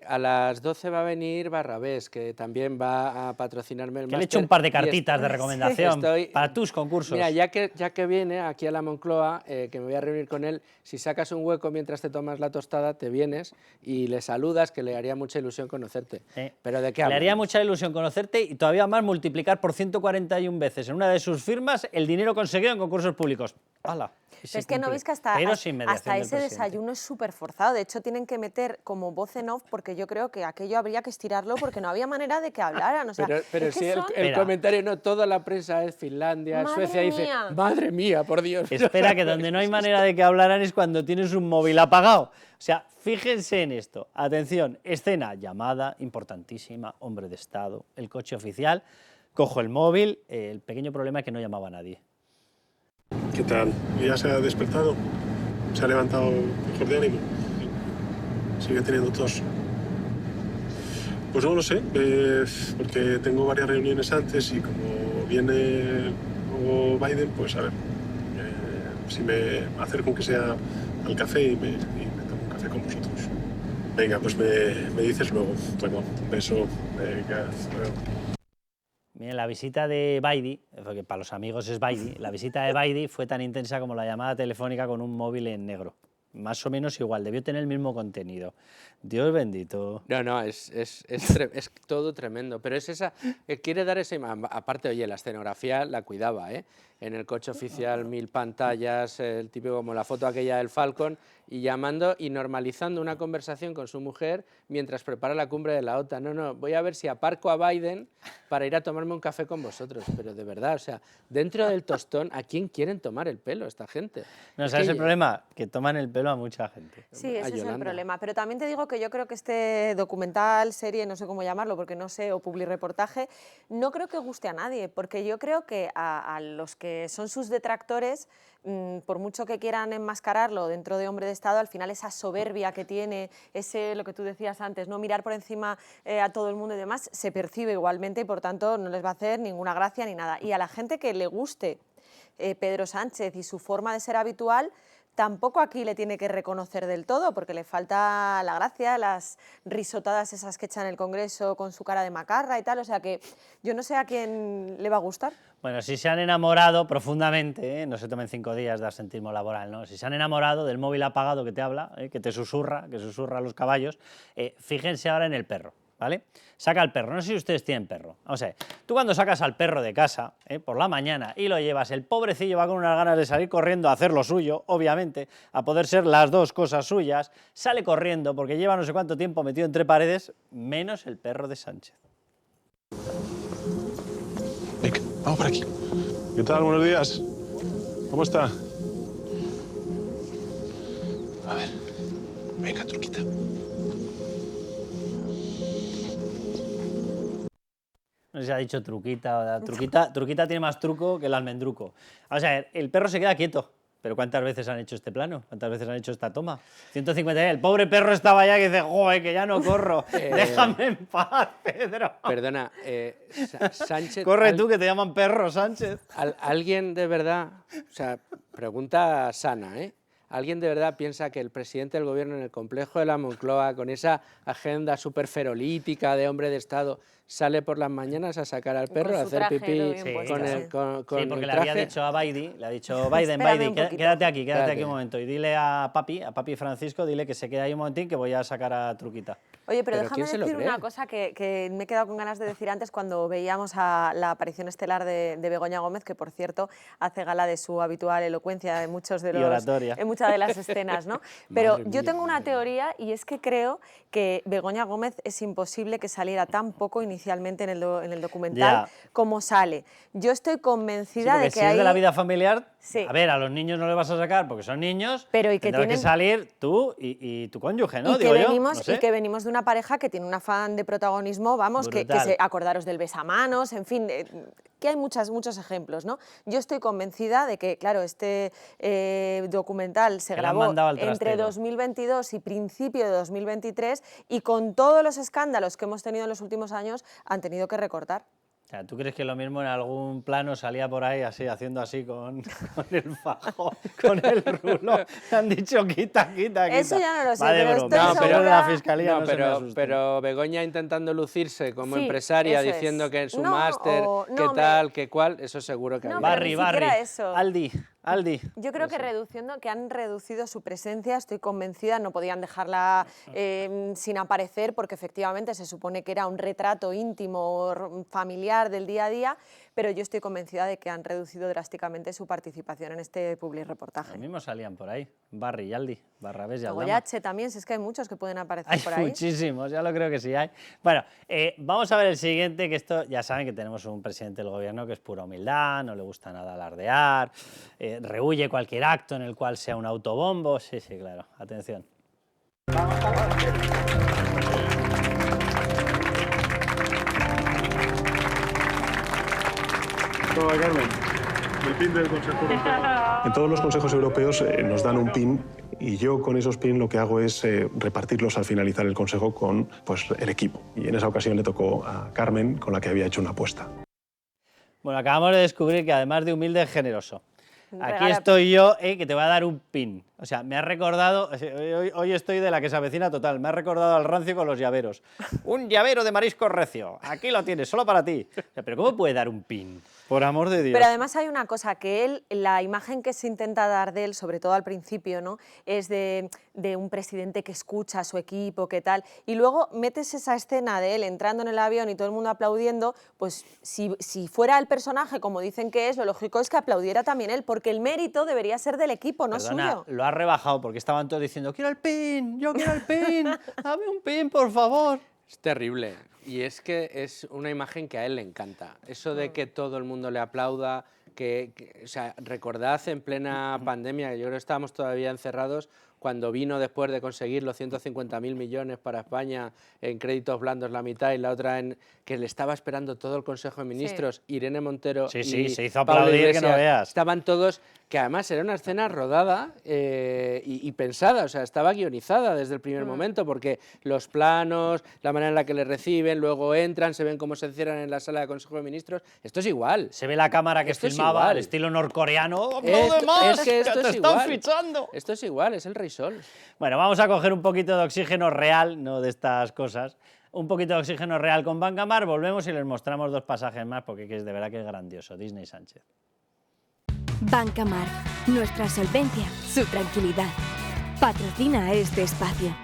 A las 12 va a venir Barrabés, que también va a patrocinarme el Que le he máster. hecho un par de cartitas de recomendación para tus concursos. Mira, ya que viene aquí a la Moncloa, que me voy a reunir con él, si sacas un hueco mientras te tomas la tostada, te vienes y le saludas, que le haría mucha ilusión conocerte. ¿Pero de qué hablas? Le haría mucha ilusión conocerte y todavía más multiplicar por 141 veces en una de sus firmas el dinero conseguido en concursos públicos. ¡Hala! Pero es que no veis que hasta ese desayuno es súper forzado. De hecho, tienen que meter como voz en off, porque yo creo que aquello habría que estirarlo porque no había manera de que hablaran. O sea, pero si el comentario, no, toda la prensa es Finlandia, Suecia, dice, madre mía, por Dios. Espera, que donde no hay manera de que hablaran es cuando tienes un móvil apagado. O sea, fíjense en esto. Atención, escena, llamada importantísima, hombre de Estado, el coche oficial. Cojo el móvil, el pequeño problema es que no llamaba a nadie. ¿Qué tal? ¿Ya se ha despertado? ¿Se ha levantado mejor de ánimo? ¿Sigue teniendo tos? Pues no lo sé, porque tengo varias reuniones antes y como viene luego Biden, pues a ver, si me acerco aunque sea al café y me tomo un café con vosotros. Venga, pues me dices luego. Bueno, un beso. Venga, hasta luego. Miren, la visita de Biden, porque para los amigos es Biden, la visita de Biden fue tan intensa como la llamada telefónica con un móvil en negro. Más o menos igual, debió tener el mismo contenido. Dios bendito. No, es todo tremendo, pero es esa, quiere dar esa imagen. Aparte, oye, la escenografía la cuidaba, ¿eh? En el coche oficial, 1000 pantallas, el típico como la foto aquella del Falcon, y llamando y normalizando una conversación con su mujer mientras prepara la cumbre de la OTAN. No, voy a ver si aparco a Biden para ir a tomarme un café con vosotros, pero de verdad, o sea, dentro del tostón, ¿a quién quieren tomar el pelo esta gente? No, ¿sabes el problema? Que toman el pelo a mucha gente. Sí, ese es el problema. Pero también te digo que yo creo que este documental, serie, no sé cómo llamarlo, porque no sé, o publireportaje, no creo que guste a nadie, porque yo creo que a los que son sus detractores, por mucho que quieran enmascararlo dentro de Hombre de Estado, al final esa soberbia que tiene, ese, lo que tú decías antes, no mirar por encima a todo el mundo y demás, se percibe igualmente y por tanto no les va a hacer ninguna gracia ni nada. Y a la gente que le guste Pedro Sánchez y su forma de ser habitual, tampoco aquí le tiene que reconocer del todo, porque le falta la gracia, las risotadas esas que echa en el Congreso con su cara de macarra y tal, o sea que yo no sé a quién le va a gustar. Bueno, si se han enamorado profundamente, no se tomen 5 días de absentismo laboral, ¿no? Si se han enamorado del móvil apagado que te habla, que te susurra, que susurra a los caballos, fíjense ahora en el perro, ¿vale? Saca al perro, no sé si ustedes tienen perro. Vamos a ver, tú cuando sacas al perro de casa por la mañana y lo llevas, el pobrecillo va con unas ganas de salir corriendo a hacer lo suyo, obviamente, a poder ser las dos cosas suyas, sale corriendo porque lleva no sé cuánto tiempo metido entre paredes, menos el perro de Sánchez. Venga, vamos por aquí. ¿Qué tal? Buenos días. ¿Cómo está? A ver. Venga, truquita. No sé si ha dicho truquita, truquita tiene más truco que el almendruco. O sea, el perro se queda quieto, pero ¿cuántas veces han hecho este plano? ¿Cuántas veces han hecho esta toma? 150, el pobre perro estaba allá que dice, joder, que ya no corro, déjame en paz, Pedro. Perdona, Sánchez... Corre tú, que te llaman perro, Sánchez. ¿Alguien de verdad, o sea, pregunta sana, ¿eh? ¿Alguien de verdad piensa que el presidente del gobierno en el complejo de la Moncloa, con esa agenda súper ferolítica de hombre de Estado, sale por las mañanas a sacar al perro, a hacer pipí con el traje? Sí, porque le había dicho a Biden, Biden, quédate aquí un momento y dile a papi Francisco, dile que se quede ahí un momentín que voy a sacar a Truquita. Oye, pero déjame decir una cosa que me he quedado con ganas de decir antes cuando veíamos a la aparición estelar de Begoña Gómez, que por cierto hace gala de su habitual elocuencia en muchos de los, en muchas de las escenas, ¿no? Pero yo tengo una teoría y es que creo que Begoña Gómez es imposible que saliera tan poco inicialmente en el documental como sale. Yo estoy convencida de que si es de la vida familiar, sí. A ver, a los niños no le vas a sacar porque son niños, pero y que tendrás que salir tú y tu cónyuge, ¿no? Y que venimos de una pareja que tiene un afán de protagonismo, vamos, que acordaros del besamanos, en fin, que hay muchos ejemplos, ¿no? Yo estoy convencida de que, claro, este documental se grabó entre 2022 y principio de 2023 y con todos los escándalos que hemos tenido en los últimos años han tenido que recortar. O sea, ¿tú crees que lo mismo en algún plano salía por ahí así, haciendo así con el fajo, con el rulo? Han dicho quita. Eso ya no lo sé, pero de la fiscalía pero Begoña intentando lucirse como empresaria, diciendo que en su máster, qué tal, qué cual, eso seguro que no, Barry, Aldi. Yo creo que han reducido su presencia, estoy convencida, no podían dejarla sin aparecer porque efectivamente se supone que era un retrato íntimo, familiar del día a día, pero yo estoy convencida de que han reducido drásticamente su participación en este publireportaje. Los mismos salían por ahí, Barry y Aldi, Barrabés y Aldama. Goyache también, si es que hay muchos que pueden aparecer por ahí. Hay muchísimos, ya lo creo que sí hay. Bueno, vamos a ver el siguiente, que esto ya saben que tenemos un presidente del gobierno que es pura humildad, no le gusta nada alardear, rehuye cualquier acto en el cual sea un autobombo. Sí, claro, atención. Toma, Carmen. El PIN del Consejo Europeo. En todos los consejos europeos nos dan un PIN y yo con esos PIN lo que hago es repartirlos al finalizar el consejo con pues, el equipo. Y en esa ocasión le tocó a Carmen, con la que había hecho una apuesta. Bueno, acabamos de descubrir que además de humilde es generoso. Aquí Regala- estoy yo, que te voy a dar un pin. O sea, me ha recordado, hoy estoy de la que se avecina total, me ha recordado al rancio con los llaveros. Un llavero de marisco recio, aquí lo tienes, solo para ti. O sea, pero ¿cómo puede dar un pin? Por amor de Dios. Pero además hay una cosa, que él, la imagen que se intenta dar de él, sobre todo al principio, ¿no? Es de un presidente que escucha a su equipo, qué tal, y luego metes esa escena de él entrando en el avión y todo el mundo aplaudiendo, pues si fuera el personaje como dicen que es, lo lógico es que aplaudiera también él, porque el mérito debería ser del equipo, no Perdona, suyo. lo ha rebajado porque estaban todos diciendo, quiero el pin, yo quiero el pin, dame un pin, por favor. Es terrible. Y es que es una imagen que a él le encanta. Eso de que todo el mundo le aplauda, o sea, recordad en plena pandemia, yo creo que estábamos todavía encerrados, cuando vino después de conseguir los 150.000 millones para España en créditos blandos la mitad y la otra en que le estaba esperando todo el Consejo de Ministros, Irene Montero Sí, y sí, se hizo Pablo aplaudir que no Iglesias, veas. estaban todos, que además era una escena rodada y pensada, o sea, estaba guionizada desde el primer momento, porque los planos, la manera en la que le reciben, luego entran, se ven cómo se encierran en la sala de Consejo de Ministros, esto es igual. Se ve la cámara que Esto es filmaba igual. al estilo norcoreano. Esto- más, es que esto te es están igual. fichando. Esto es igual, es el Rey Sol. Bueno, vamos a coger un poquito de oxígeno real, no de estas cosas. Un poquito de oxígeno real con Bancamar, volvemos y les mostramos dos pasajes más porque es de verdad que es grandioso. Disney Sánchez. Bancamar, nuestra solvencia, su tranquilidad. Patrocina este espacio.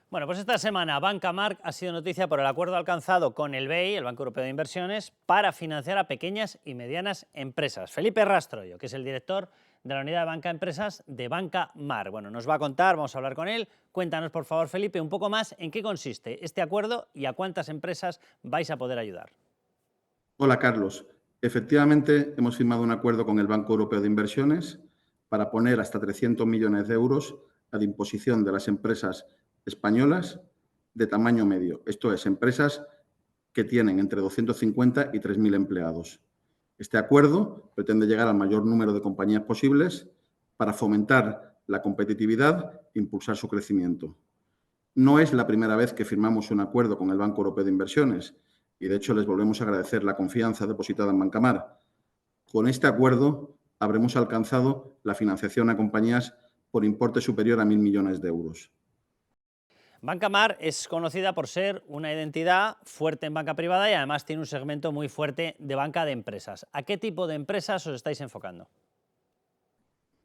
Bueno, pues esta semana Bancamar ha sido noticia por el acuerdo alcanzado con el BEI, el Banco Europeo de Inversiones, para financiar a pequeñas y medianas empresas. Felipe Rastroyo, que es el director de la unidad de Banca Empresas de Bancamar. Bueno, nos va a contar, vamos a hablar con él. Cuéntanos, por favor, Felipe, un poco más en qué consiste este acuerdo y a cuántas empresas vais a poder ayudar. Hola, Carlos. Efectivamente, hemos firmado un acuerdo con el Banco Europeo de Inversiones para poner hasta 300 millones de euros a disposición de las empresas españolas de tamaño medio. Esto es, empresas que tienen entre 250 y 3.000 empleados. Este acuerdo pretende llegar al mayor número de compañías posibles para fomentar la competitividad e impulsar su crecimiento. No es la primera vez que firmamos un acuerdo con el Banco Europeo de Inversiones y, de hecho, les volvemos a agradecer la confianza depositada en Bancamar. Con este acuerdo habremos alcanzado la financiación a compañías por importe superior a 1.000 millones de euros. Bancamar es conocida por ser una identidad fuerte en banca privada y además tiene un segmento muy fuerte de banca de empresas. ¿A qué tipo de empresas os estáis enfocando?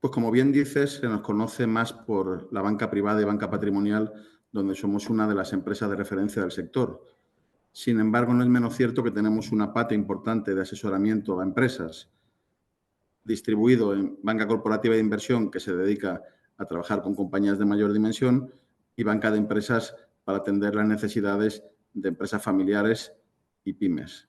Pues como bien dices, se nos conoce más por la banca privada y banca patrimonial, donde somos una de las empresas de referencia del sector. Sin embargo, no es menos cierto que tenemos una pata importante de asesoramiento a empresas, distribuido en banca corporativa de inversión, que se dedica a trabajar con compañías de mayor dimensión, y banca de empresas para atender las necesidades de empresas familiares y pymes.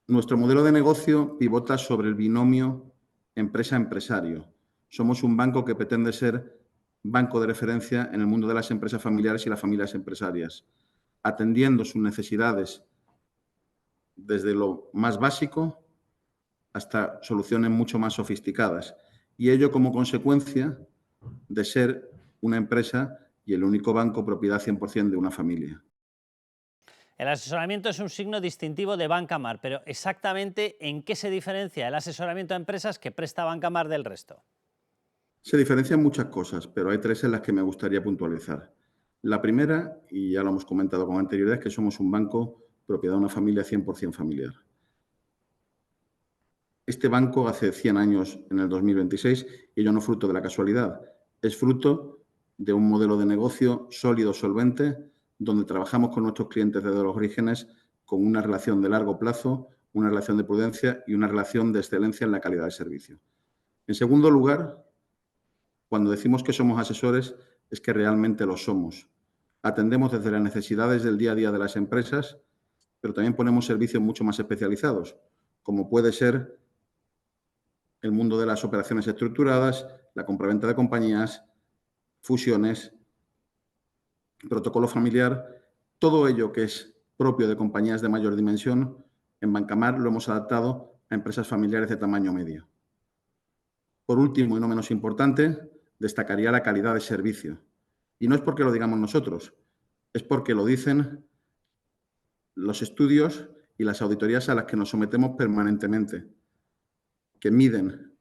Nuestro modelo de negocio pivota sobre el binomio empresa-empresario. Somos un banco que pretende ser banco de referencia en el mundo de las empresas familiares y las familias empresarias, atendiendo sus necesidades desde lo más básico hasta soluciones mucho más sofisticadas. Y ello como consecuencia de ser una empresa y el único banco propiedad 100% de una familia. El asesoramiento es un signo distintivo de Bancamar, pero exactamente ¿en qué se diferencia el asesoramiento a empresas que presta Bancamar del resto? Se diferencian muchas cosas, pero hay tres en las que me gustaría puntualizar. La primera, y ya lo hemos comentado con anterioridad, es que somos un banco propiedad de una familia 100% familiar. Este banco hace 100 años en el 2026 y ello no es fruto de la casualidad, es fruto de un modelo de negocio sólido, solvente, donde trabajamos con nuestros clientes desde los orígenes con una relación de largo plazo, una relación de prudencia y una relación de excelencia en la calidad del servicio. En segundo lugar, cuando decimos que somos asesores, es que realmente lo somos. Atendemos desde las necesidades del día a día de las empresas, pero también ponemos servicios mucho más especializados, como puede ser el mundo de las operaciones estructuradas, la compraventa de compañías, fusiones, protocolo familiar, todo ello que es propio de compañías de mayor dimensión, en Bancamar lo hemos adaptado a empresas familiares de tamaño medio. Por último, y no menos importante, destacaría la calidad de servicio. Y no es porque lo digamos nosotros, es porque lo dicen los estudios y las auditorías a las que nos sometemos permanentemente, que miden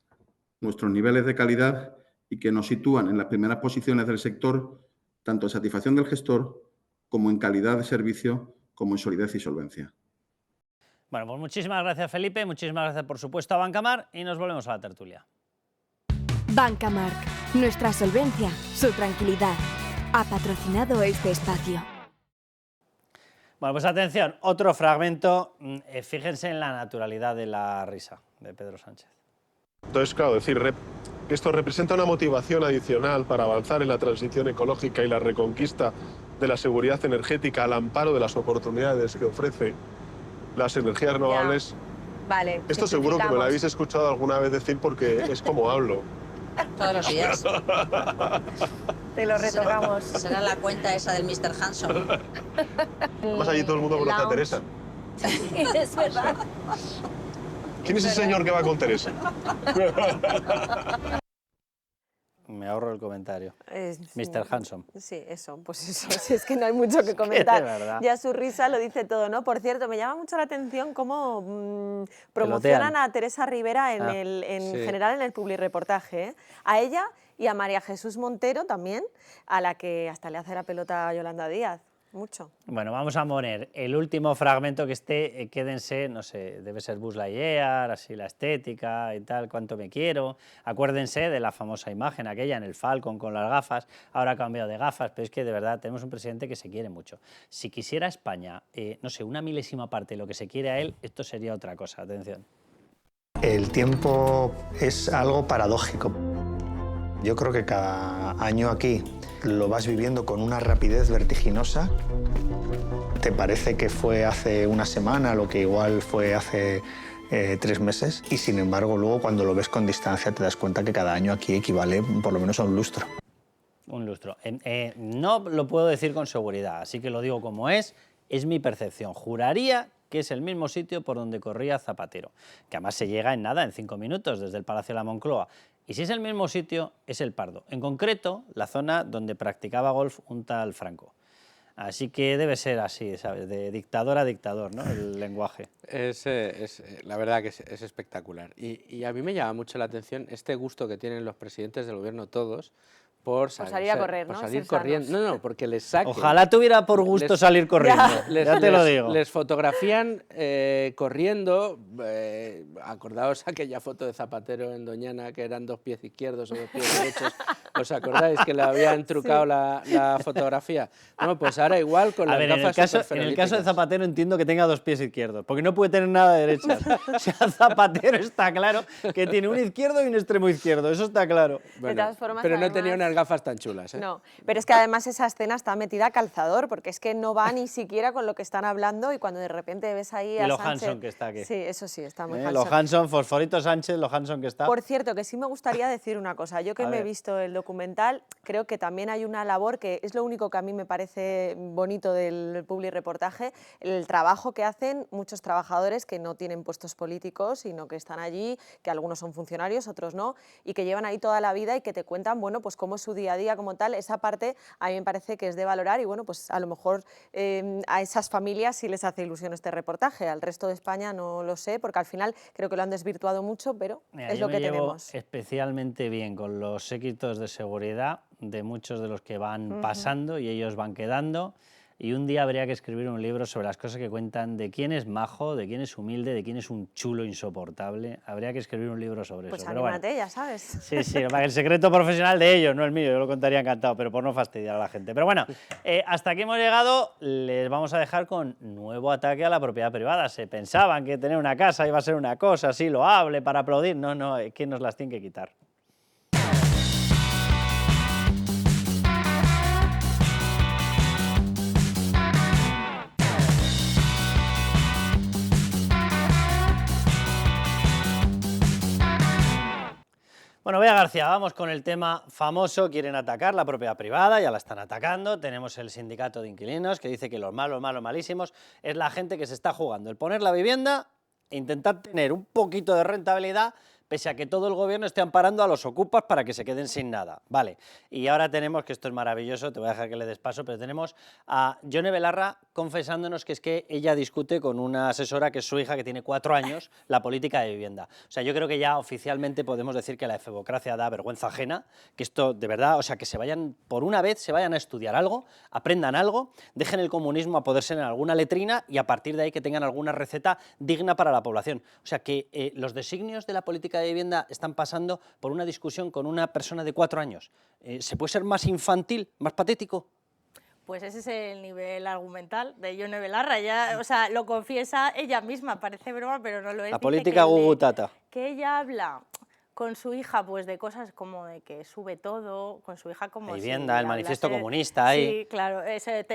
nuestros niveles de calidad y que nos sitúan en las primeras posiciones del sector, tanto en satisfacción del gestor como en calidad de servicio, como en solidez y solvencia. Bueno, pues muchísimas gracias, Felipe, muchísimas gracias, por supuesto, a Bancamar, y nos volvemos a la tertulia. Bancamark, nuestra solvencia, su tranquilidad. Ha patrocinado este espacio. Bueno, pues atención, otro fragmento. Fíjense en la naturalidad de la risa de Pedro Sánchez. Entonces, claro, decir que esto representa una motivación adicional para avanzar en la transición ecológica y la reconquista de la seguridad energética al amparo de las oportunidades que ofrece las energías renovables. Vale. Esto seguro que me lo habéis escuchado alguna vez decir porque es como hablo. Todos los días. Te lo retocamos. Será la cuenta esa del Mr. Hanson. Más allí todo el mundo conoce a Teresa. Es verdad. ¿Quién es ese señor que va con Teresa? Me ahorro el comentario. Mr. Hanson. Sí, eso, pues eso, sí, es que no hay mucho que comentar. de verdad. Ya su risa lo dice todo, ¿no? Por cierto, me llama mucho la atención cómo promocionan a Teresa Rivera en general en el publireportaje, ¿eh? A ella y a María Jesús Montero también, a la que hasta le hace la pelota a Yolanda Díaz. Mucho. Bueno, vamos a poner el último fragmento que esté, quédense, no sé, debe ser Buzz Lightyear, así la estética y tal, cuánto me quiero. Acuérdense de la famosa imagen aquella en el Falcon con las gafas, ahora ha cambiado de gafas, pero es que de verdad tenemos un presidente que se quiere mucho. Si quisiera España, no sé, una milésima parte de lo que se quiere a él, esto sería otra cosa, atención. El tiempo es algo paradójico. Yo creo que cada año aquí lo vas viviendo con una rapidez vertiginosa. Te parece que fue hace una semana lo que igual fue hace 3 meses y sin embargo luego cuando lo ves con distancia te das cuenta que cada año aquí equivale por lo menos a un lustro. Un lustro. No lo puedo decir con seguridad, así que lo digo como es mi percepción. Juraría que es el mismo sitio por donde corría Zapatero, que además se llega en nada, en 5 minutos, desde el Palacio de la Moncloa. Y si es el mismo sitio, es el Pardo. En concreto, la zona donde practicaba golf un tal Franco. Así que debe ser así, ¿sabes? De dictador a dictador, ¿no? El lenguaje. La verdad que es espectacular. Y a mí me llama mucho la atención este gusto que tienen los presidentes del gobierno todos por salir a correr, por ¿no? salir Ser corriendo. No, porque les saquen. Ojalá tuviera por gusto salir corriendo, ya te lo digo. Les fotografían corriendo. Acordaos aquella foto de Zapatero en Doñana, que eran 2 pies izquierdos o 2 pies derechos. ¿Os acordáis que le habían trucado la fotografía? Bueno, pues ahora igual con las gafas. En el caso de Zapatero entiendo que tenga 2 pies izquierdos, porque no puede tener nada de derechas. O sea, Zapatero está claro que tiene un izquierdo y un extremo izquierdo, eso está claro. Bueno, de todas formas, pero no además, tenía unas gafas tan chulas, ¿eh? No, pero es que además esa escena está metida a calzador, porque es que no va ni siquiera con lo que están hablando y cuando de repente ves ahí a y lo Sánchez... Hanson que está aquí. Sí, eso sí, está muy Hanson. Lo Hanson, Fosforito Sánchez, lo Hanson que está. Por cierto, que sí me gustaría decir una cosa. Yo que me he visto el documental, creo que también hay una labor que es lo único que a mí me parece bonito del publireportaje, el trabajo que hacen muchos trabajadores que no tienen puestos políticos, sino que están allí, que algunos son funcionarios, otros no, y que llevan ahí toda la vida y que te cuentan, bueno, pues cómo es su día a día como tal. Esa parte a mí me parece que es de valorar y bueno, pues a lo mejor a esas familias sí les hace ilusión este reportaje, al resto de España no lo sé, porque al final creo que lo han desvirtuado mucho, pero es lo que tenemos. Especialmente bien con los séquitos de seguridad de muchos de los que van pasando y ellos van quedando. Y un día habría que escribir un libro sobre las cosas que cuentan de quién es majo, de quién es humilde, de quién es un chulo insoportable. Habría que escribir un libro sobre eso. Pues Pero anímate, bueno, ya sabes. Sí, el secreto profesional de ellos, no el mío, yo lo contaría encantado, pero por no fastidiar a la gente. Pero bueno, hasta aquí hemos llegado, les vamos a dejar con nuevo ataque a la propiedad privada. Se pensaban que tener una casa iba a ser una cosa así loable para aplaudir. No, es que nos las tienen que quitar. Bueno, Bea García, vamos con el tema famoso. Quieren atacar la propiedad privada, ya la están atacando. Tenemos el sindicato de inquilinos que dice que los malos, malísimos, es la gente que se está jugando el poner la vivienda e intentar tener un poquito de rentabilidad pese a que todo el gobierno esté amparando a los ocupas para que se queden sin nada. Vale, y ahora tenemos, que esto es maravilloso, te voy a dejar que le des paso, pero tenemos a Yone Belarra confesándonos que es que ella discute con una asesora que es su hija, que tiene 4 años, la política de vivienda. O sea, yo creo que ya oficialmente podemos decir que la efebocracia da vergüenza ajena, que esto de verdad, o sea, que se vayan, por una vez, se vayan a estudiar algo, aprendan algo, dejen el comunismo a poderse en alguna letrina y a partir de ahí que tengan alguna receta digna para la población. O sea, que los designios de la política de vivienda están pasando por una discusión con una persona de 4 años. ¿Se puede ser más infantil, más patético? Pues ese es el nivel argumental de Yone Belarra, ya, o sea, lo confiesa ella misma, parece broma, pero no lo es. La política gugutata. Que ella habla con su hija pues de cosas como de que sube todo, con su hija como vivienda, si el manifiesto hablase, comunista ahí. Sí, claro,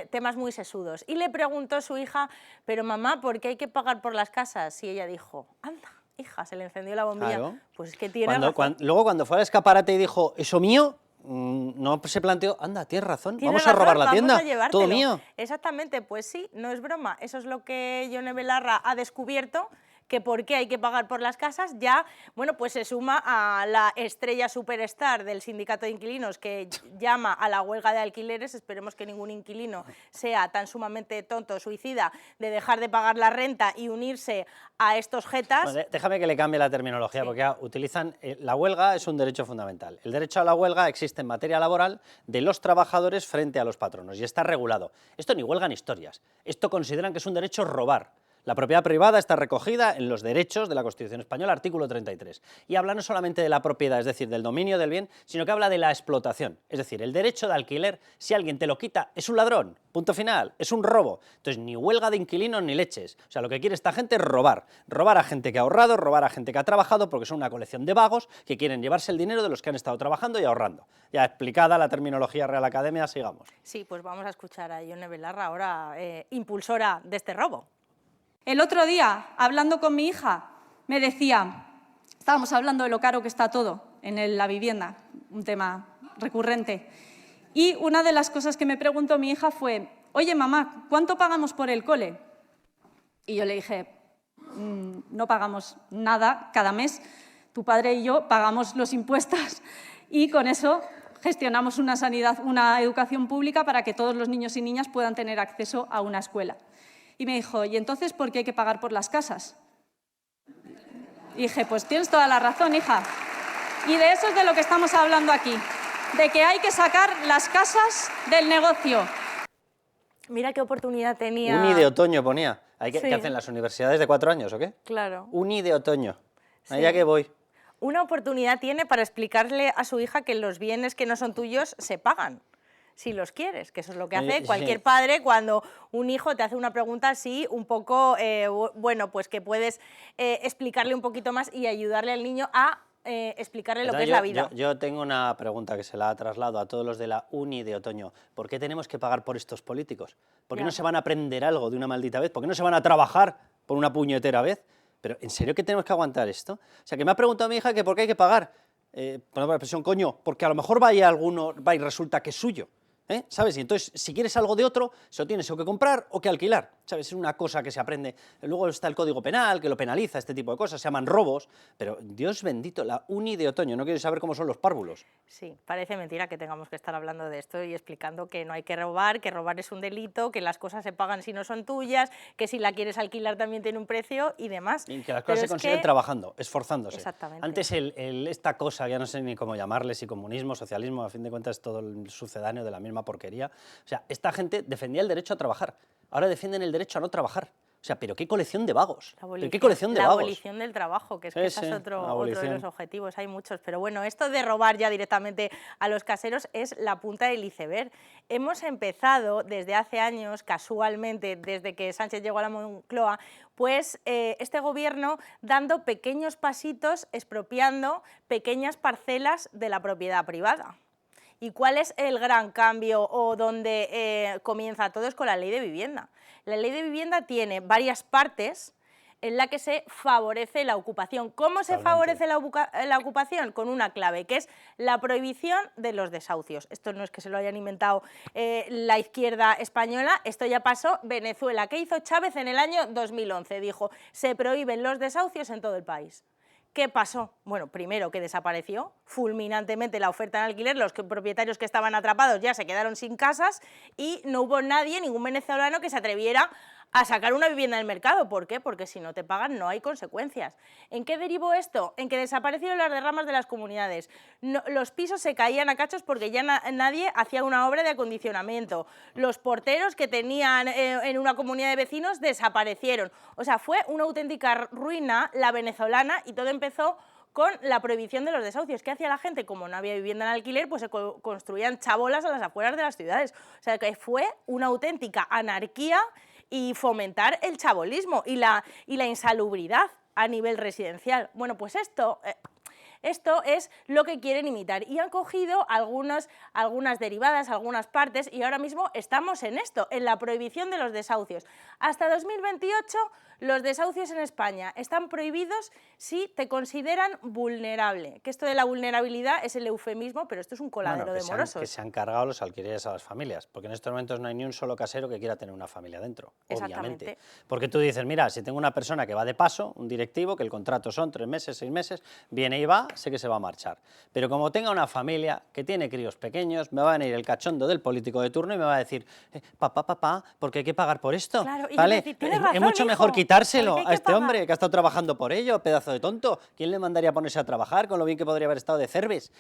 temas muy sesudos. Y le preguntó a su hija, pero mamá, ¿por qué hay que pagar por las casas? Y ella dijo, anda, hija, se le encendió la bombilla. Claro. Pues es que tiene razón. Luego cuando fue al escaparate y dijo, ¿eso mío? No se planteó, anda, tienes razón, vamos a robar la tienda, todo mío. Exactamente, pues sí, no es broma, eso es lo que Yone Belarra ha descubierto, que por qué hay que pagar por las casas, ya, bueno, pues se suma a la estrella superstar del sindicato de inquilinos que llama a la huelga de alquileres. Esperemos que ningún inquilino sea tan sumamente tonto, suicida, de dejar de pagar la renta y unirse a estos jetas. Bueno, déjame que le cambie la terminología, sí. Porque ya utilizan, la huelga es un derecho fundamental. El derecho a la huelga existe en materia laboral de los trabajadores frente a los patronos y está regulado. Esto ni huelga ni historias, esto consideran que es un derecho robar. La propiedad privada está recogida en los derechos de la Constitución Española, artículo 33. Y habla no solamente de la propiedad, es decir, del dominio del bien, sino que habla de la explotación. Es decir, el derecho de alquiler, si alguien te lo quita, es un ladrón, punto final, es un robo. Entonces, ni huelga de inquilinos ni leches. O sea, lo que quiere esta gente es robar. Robar a gente que ha ahorrado, robar a gente que ha trabajado, porque son una colección de vagos que quieren llevarse el dinero de los que han estado trabajando y ahorrando. Ya explicada la terminología Real Academia, sigamos. Sí, pues vamos a escuchar a Yone Belarra, ahora impulsora de este robo. El otro día, hablando con mi hija, me decía, estábamos hablando de lo caro que está todo en la vivienda, un tema recurrente, y una de las cosas que me preguntó mi hija fue, oye mamá, ¿cuánto pagamos por el cole? Y yo le dije, no pagamos nada cada mes, tu padre y yo pagamos los impuestos y con eso gestionamos una sanidad, una educación pública para que todos los niños y niñas puedan tener acceso a una escuela. Y me dijo, ¿y entonces por qué hay que pagar por las casas? Y dije, pues tienes toda la razón, hija. Y de eso es de lo que estamos hablando aquí, de que hay que sacar las casas del negocio. Mira qué oportunidad tenía. Uni de otoño ponía. Sí. ¿Qué hacen las universidades de 4 años o qué? Claro. Uni de otoño. Sí. Allá que voy. Una oportunidad tiene para explicarle a su hija que los bienes que no son tuyos se pagan, si los quieres, que eso es lo que hace cualquier padre cuando un hijo te hace una pregunta así, un poco, bueno, pues que puedes explicarle un poquito más y ayudarle al niño a explicarle lo que es la vida. Yo tengo una pregunta que se la traslado a todos los de la Uni de otoño. ¿Por qué tenemos que pagar por estos políticos? ¿Por qué no se van a aprender algo de una maldita vez? ¿Por qué no se van a trabajar por una puñetera vez? ¿Pero en serio que tenemos que aguantar esto? O sea, que me ha preguntado mi hija que por qué hay que pagar. Por la expresión, coño, porque a lo mejor vaya alguno, va y resulta que es suyo. ¿Sabes? Y entonces, si quieres algo de otro, se lo tienes o que comprar o que alquilar, ¿sabes? Es una cosa que se aprende. Luego está el Código Penal, que lo penaliza, este tipo de cosas, se llaman robos, pero Dios bendito, la Uni de otoño, no quiero saber cómo son los párvulos. Sí, parece mentira que tengamos que estar hablando de esto y explicando que no hay que robar es un delito, que las cosas se pagan si no son tuyas, que si la quieres alquilar también tiene un precio y demás. Y que las cosas se consiguen trabajando, esforzándose. Exactamente. Antes esta cosa, ya no sé ni cómo llamarle, si comunismo, socialismo, a fin de cuentas todo el sucedáneo de la misma porquería. O sea, esta gente defendía el derecho a trabajar, ahora defienden el derecho a no trabajar. O sea, pero qué colección de vagos. ¿Qué colección de vagos? La abolición del trabajo, que es que ese es otro de los objetivos, hay muchos. Pero bueno, esto de robar ya directamente a los caseros es la punta del iceberg. Hemos empezado desde hace años, casualmente, desde que Sánchez llegó a la Moncloa, pues este gobierno dando pequeños pasitos, expropiando pequeñas parcelas de la propiedad privada. ¿Y cuál es el gran cambio o donde comienza todo? Es con la ley de vivienda. La ley de vivienda tiene varias partes en la que se favorece la ocupación. ¿Cómo se favorece la ocupación? Con una clave, que es la prohibición de los desahucios. Esto no es que se lo hayan inventado la izquierda española, esto ya pasó. Venezuela, ¿qué hizo Chávez en el año 2011? Dijo, se prohíben los desahucios en todo el país. ¿Qué pasó? Bueno, primero que desapareció fulminantemente la oferta en alquiler, los propietarios que estaban atrapados ya se quedaron sin casas y no hubo nadie, ningún venezolano que se atreviera a sacar una vivienda del mercado. ¿Por qué? Porque si no te pagan no hay consecuencias. ¿En qué derivó esto? En que desaparecieron las derramas de las comunidades. Los pisos se caían a cachos porque ya nadie hacía una obra de acondicionamiento. Los porteros que tenían en una comunidad de vecinos desaparecieron. O sea, fue una auténtica ruina la venezolana y todo empezó con la prohibición de los desahucios. ¿Qué hacía la gente? Como no había vivienda en alquiler, pues se construían chabolas a las afueras de las ciudades. O sea, que fue una auténtica anarquía y fomentar el chabolismo y la insalubridad a nivel residencial. Bueno, pues esto es lo que quieren imitar y han cogido algunas derivadas, algunas partes, y ahora mismo estamos en esto, en la prohibición de los desahucios. Hasta 2028 los desahucios en España están prohibidos si te consideran vulnerable, que esto de la vulnerabilidad es el eufemismo, pero esto es un coladero de morosos. Que se han cargado los alquileres a las familias, porque en estos momentos no hay ni un solo casero que quiera tener una familia dentro, obviamente. Porque tú dices, mira, si tengo una persona que va de paso, un directivo, que el contrato son 3 meses, 6 meses, viene y va, sé que se va a marchar. Pero como tenga una familia que tiene críos pequeños, me va a venir el cachondo del político de turno y me va a decir, papá, porque hay que pagar por esto, claro, ¿vale? Decir, razón, es mucho mejor quitárselo a este pagar? hombre que ha estado trabajando por ello, pedazo de tonto. ¿Quién le mandaría a ponerse a trabajar con lo bien que podría haber estado de Cerves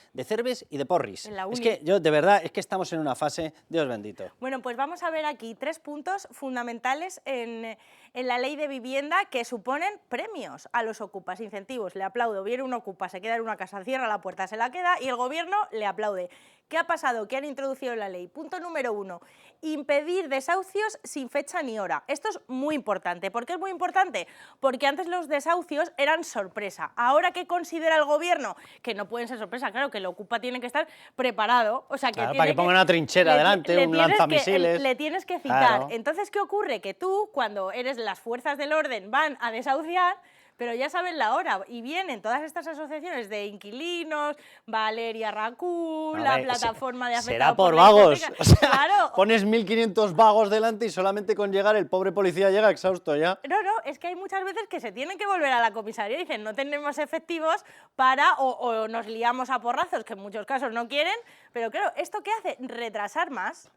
y de Porris? Es que yo, de verdad, es que estamos en una fase, Dios bendito. Bueno, pues vamos a ver aquí 3 puntos fundamentales en la ley de vivienda que suponen premios a los ocupas, incentivos. Le aplaudo, viene un ocupa, se queda en una casa, cierra la puerta, se la queda y el gobierno le aplaude. ¿Qué ha pasado? ¿Qué han introducido en la ley? Punto número 1, impedir desahucios sin fecha ni hora. Esto es muy importante. ¿Por qué es muy importante? Porque antes los desahucios eran sorpresa. Ahora, ¿qué considera el gobierno? Que no pueden ser sorpresa, claro, que el ocupa tiene que estar preparado. O sea, que para que ponga una trinchera delante, un lanzamisiles. Le tienes que citar. Claro. Entonces, ¿qué ocurre? Que tú, cuando eres las fuerzas del orden, van a desahuciar, pero ya saben la hora y vienen todas estas asociaciones de inquilinos, Valeria Racún, la plataforma de afectados será por vagos. La o sea, claro. Pones 1.500 vagos delante y solamente con llegar el pobre policía llega exhausto ya. No, es que hay muchas veces que se tienen que volver a la comisaría y dicen no tenemos efectivos para o nos liamos a porrazos, que en muchos casos no quieren, pero claro, ¿esto qué hace? Retrasar más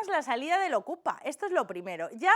la salida del ocupa. Esto es lo primero. Ya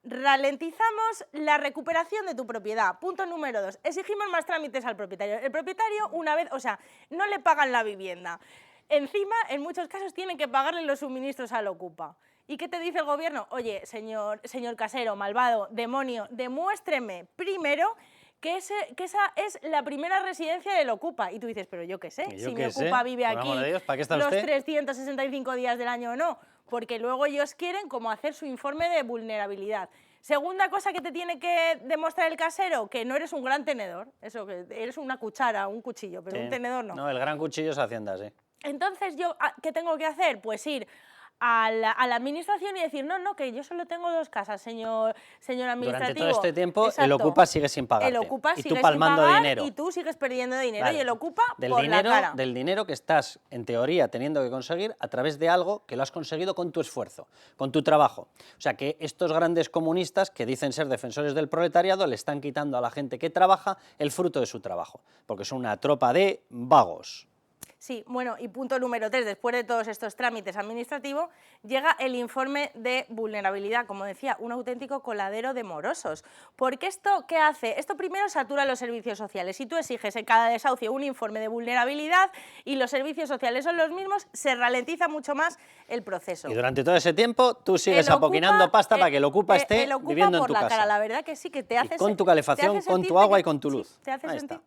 ralentizamos la recuperación de tu propiedad. Punto número 2, exigimos más trámites al propietario. El propietario, una vez, o sea, no le pagan la vivienda. Encima, en muchos casos, tienen que pagarle los suministros al ocupa. ¿Y qué te dice el gobierno? Oye, señor casero, malvado, demonio, demuéstreme primero que esa es la primera residencia del ocupa. Y tú dices, pero yo qué sé, si mi ocupa vive aquí Dios, ¿para qué está los usted? 365 días del año o no, porque luego ellos quieren como hacer su informe de vulnerabilidad. Segunda cosa que te tiene que demostrar el casero, que no eres un gran tenedor, eso, que eres una cuchara, un cuchillo, pero un tenedor no. No, el gran cuchillo es Hacienda, sí. Entonces, ¿yo qué tengo que hacer? Pues ir a la administración y decir, no, que yo solo tengo 2 casas, señor administrativo. Durante todo este tiempo, exacto, el ocupa sigue sin pagarte. El ocupa y sigue tú palmando sin pagar dinero. Y tú sigues perdiendo dinero. Vale. Y el ocupa por la cara. Del dinero que estás, en teoría, teniendo que conseguir a través de algo que lo has conseguido con tu esfuerzo, con tu trabajo. O sea, que estos grandes comunistas que dicen ser defensores del proletariado le están quitando a la gente que trabaja el fruto de su trabajo, porque son una tropa de vagos. Sí, bueno, y punto número 3, después de todos estos trámites administrativos, llega el informe de vulnerabilidad, como decía, un auténtico coladero de morosos. Porque esto, ¿qué hace? Esto primero satura los servicios sociales. Si tú exiges en cada desahucio un informe de vulnerabilidad y los servicios sociales son los mismos, se ralentiza mucho más el proceso. Y durante todo ese tiempo tú sigues apoquinando pasta para que el ocupa esté viviendo en tu casa. Cara, la verdad que sí, que te hace con tu calefacción, con tu agua y con tu luz. Sí, te hace sentir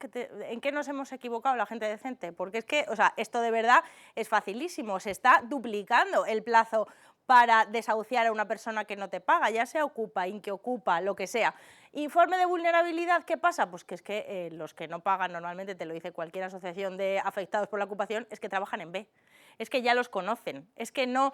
en qué nos hemos equivocado la gente decente, porque es que, o sea, esto de verdad es facilísimo, se está duplicando el plazo para desahuciar a una persona que no te paga, ya sea ocupa, inquiocupa, lo que sea. Informe de vulnerabilidad, ¿qué pasa? Pues que es que los que no pagan, normalmente te lo dice cualquier asociación de afectados por la ocupación, es que trabajan en B. Es que ya los conocen, es que no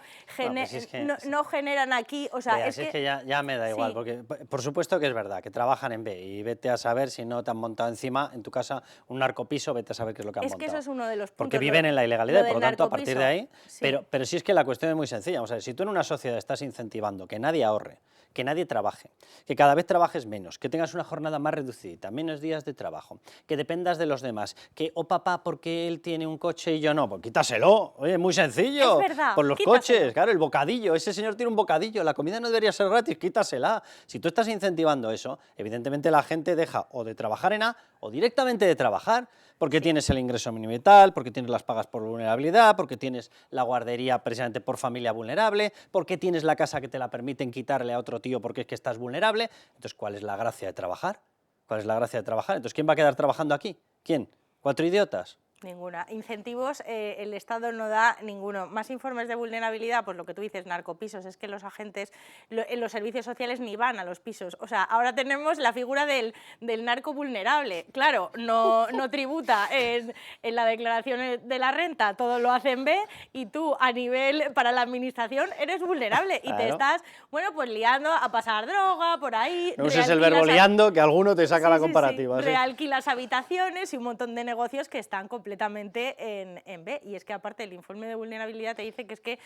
generan aquí, o sea, es que ya me da igual, porque por supuesto que es verdad, que trabajan en B, y vete a saber si no te han montado encima, en tu casa, un narcopiso, vete a saber qué es lo que han montado. Es que eso es uno de los puntos. Porque viven en la ilegalidad, por lo tanto, a partir de ahí, sí. pero sí es que la cuestión es muy sencilla, o sea, si tú en una sociedad estás incentivando que nadie ahorre, que nadie trabaje, que cada vez trabajes menos, que tengas una jornada más reducida, menos días de trabajo, que dependas de los demás, que, papá, porque él tiene un coche y yo no, pues quítaselo, oye, muy sencillo, es verdad, por los quítaselo. Coches, claro, el bocadillo, ese señor tiene un bocadillo, la comida no debería ser gratis, quítasela. Si tú estás incentivando eso, evidentemente la gente deja o de trabajar en A o directamente de trabajar, porque tienes el ingreso mínimo vital, porque tienes las pagas por vulnerabilidad, porque tienes la guardería precisamente por familia vulnerable, porque tienes la casa que te la permiten quitarle a otro tío porque es que estás vulnerable. Entonces, ¿cuál es la gracia de trabajar? ¿Cuál es la gracia de trabajar? Entonces, ¿quién va a quedar trabajando aquí? ¿Quién? ¿4 idiotas? Ninguna. Incentivos el Estado no da ninguno. Más informes de vulnerabilidad, pues lo que tú dices, narcopisos, es que los agentes en los servicios sociales ni van a los pisos. O sea, ahora tenemos la figura del narco vulnerable. Claro, no tributa en la declaración de la renta, todo lo hacen B, y tú a nivel para la administración eres vulnerable y te estás, bueno, pues liando a pasar droga por ahí. No uses el verbo liando, que alguno te saca la comparativa. Sí. Realquilas habitaciones y un montón de negocios que están completamente en B. Y es que aparte el informe de vulnerabilidad te dice que es que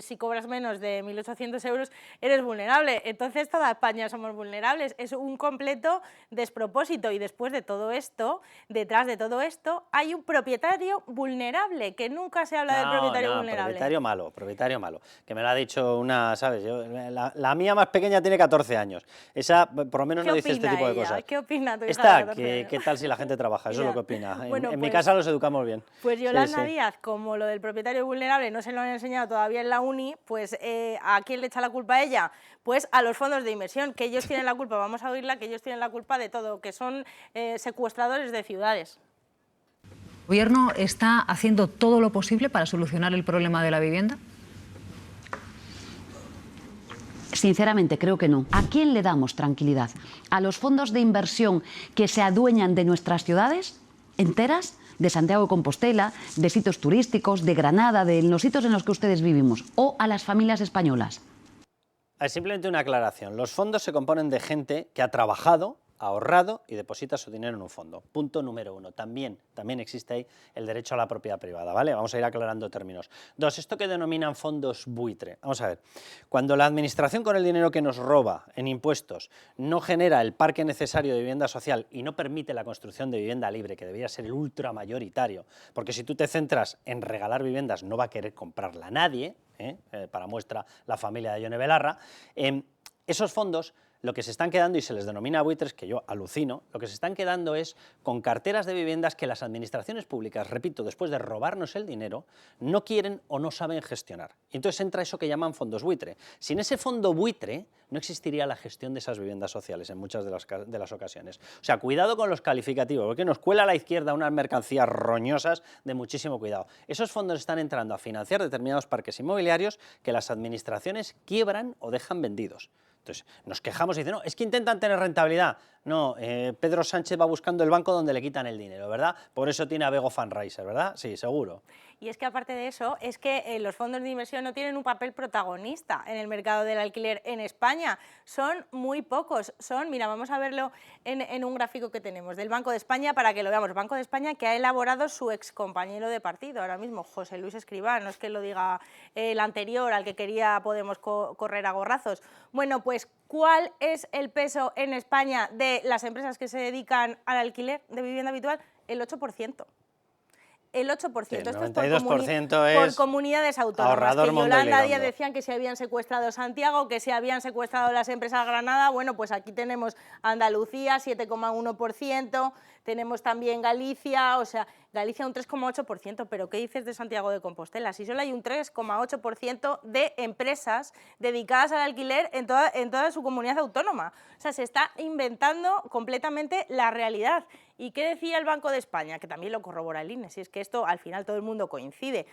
si cobras menos de 1.800 euros eres vulnerable. Entonces toda España somos vulnerables. Es un completo despropósito. Y después de todo esto, detrás de todo esto, hay un propietario vulnerable, que nunca se habla del propietario vulnerable. Propietario malo. Que me lo ha dicho una, ¿sabes? La mía más pequeña tiene 14 años. Esa por lo menos no dice este tipo de cosas. ¿Qué opina tu hija? ¿Qué tal si la gente trabaja? Eso es lo que opina. Bueno, en mi casa los educamos bien. Pues Yolanda Díaz, como lo del propietario vulnerable no se lo han enseñado todavía en la uni, pues ¿a quién le echa la culpa a ella? Pues a los fondos de inversión, que ellos tienen la culpa, vamos a oírla, que ellos tienen la culpa de todo, que son secuestradores de ciudades. ¿El gobierno está haciendo todo lo posible para solucionar el problema de la vivienda? Sinceramente, creo que no. ¿A quién le damos tranquilidad? ¿A los fondos de inversión que se adueñan de nuestras ciudades enteras? De Santiago de Compostela, de sitios turísticos, de Granada, de los sitios en los que ustedes vivimos, o a las familias españolas. Simplemente una aclaración. Los fondos se componen de gente que ha trabajado, ha ahorrado y deposita su dinero en un fondo. Punto número 1. También existe ahí el derecho a la propiedad privada, ¿vale? Vamos a ir aclarando términos. 2. Esto que denominan fondos buitre. Vamos a ver. Cuando la administración con el dinero que nos roba en impuestos no genera el parque necesario de vivienda social y no permite la construcción de vivienda libre, que debería ser el ultramayoritario, porque si tú te centras en regalar viviendas no va a querer comprarla nadie, para muestra la familia de Yone Belarra, esos fondos lo que se están quedando, y se les denomina buitres, que yo alucino, lo que se están quedando es con carteras de viviendas que las administraciones públicas, repito, después de robarnos el dinero, no quieren o no saben gestionar. Y entonces entra eso que llaman fondos buitre. Sin ese fondo buitre no existiría la gestión de esas viviendas sociales en muchas de las ocasiones. O sea, cuidado con los calificativos, porque nos cuela a la izquierda unas mercancías roñosas de muchísimo cuidado. Esos fondos están entrando a financiar determinados parques inmobiliarios que las administraciones quiebran o dejan vendidos. Entonces, nos quejamos y dicen, no, es que intentan tener rentabilidad. No, Pedro Sánchez va buscando el banco donde le quitan el dinero, ¿verdad? Por eso tiene a Bego Fundraiser, ¿verdad? Sí, seguro. Y es que aparte de eso, es que los fondos de inversión no tienen un papel protagonista en el mercado del alquiler en España. Son muy pocos. Mira, vamos a verlo en un gráfico que tenemos del Banco de España para que lo veamos. Banco de España que ha elaborado su excompañero de partido, ahora mismo, José Luis Escrivá, no es que lo diga el anterior al que quería Podemos correr a gorrazos. Bueno, pues, ¿cuál es el peso en España de las empresas que se dedican al alquiler de vivienda habitual? El 8%. El 8%. El Esto 92% es por es comunidades autónomas. ahorrador que Yolanda Mondolerondo. Díaz decían que se habían secuestrado Santiago, que se habían secuestrado las empresas Granada. Bueno, pues aquí tenemos Andalucía, 7,1%. Tenemos también Galicia, o sea, Galicia un 3,8%, pero ¿qué dices de Santiago de Compostela? Si solo hay un 3,8% de empresas dedicadas al alquiler en toda su comunidad autónoma. O sea, se está inventando completamente la realidad. ¿Y qué decía el Banco de España? Que también lo corrobora el INE, si es que esto al final todo el mundo coincide.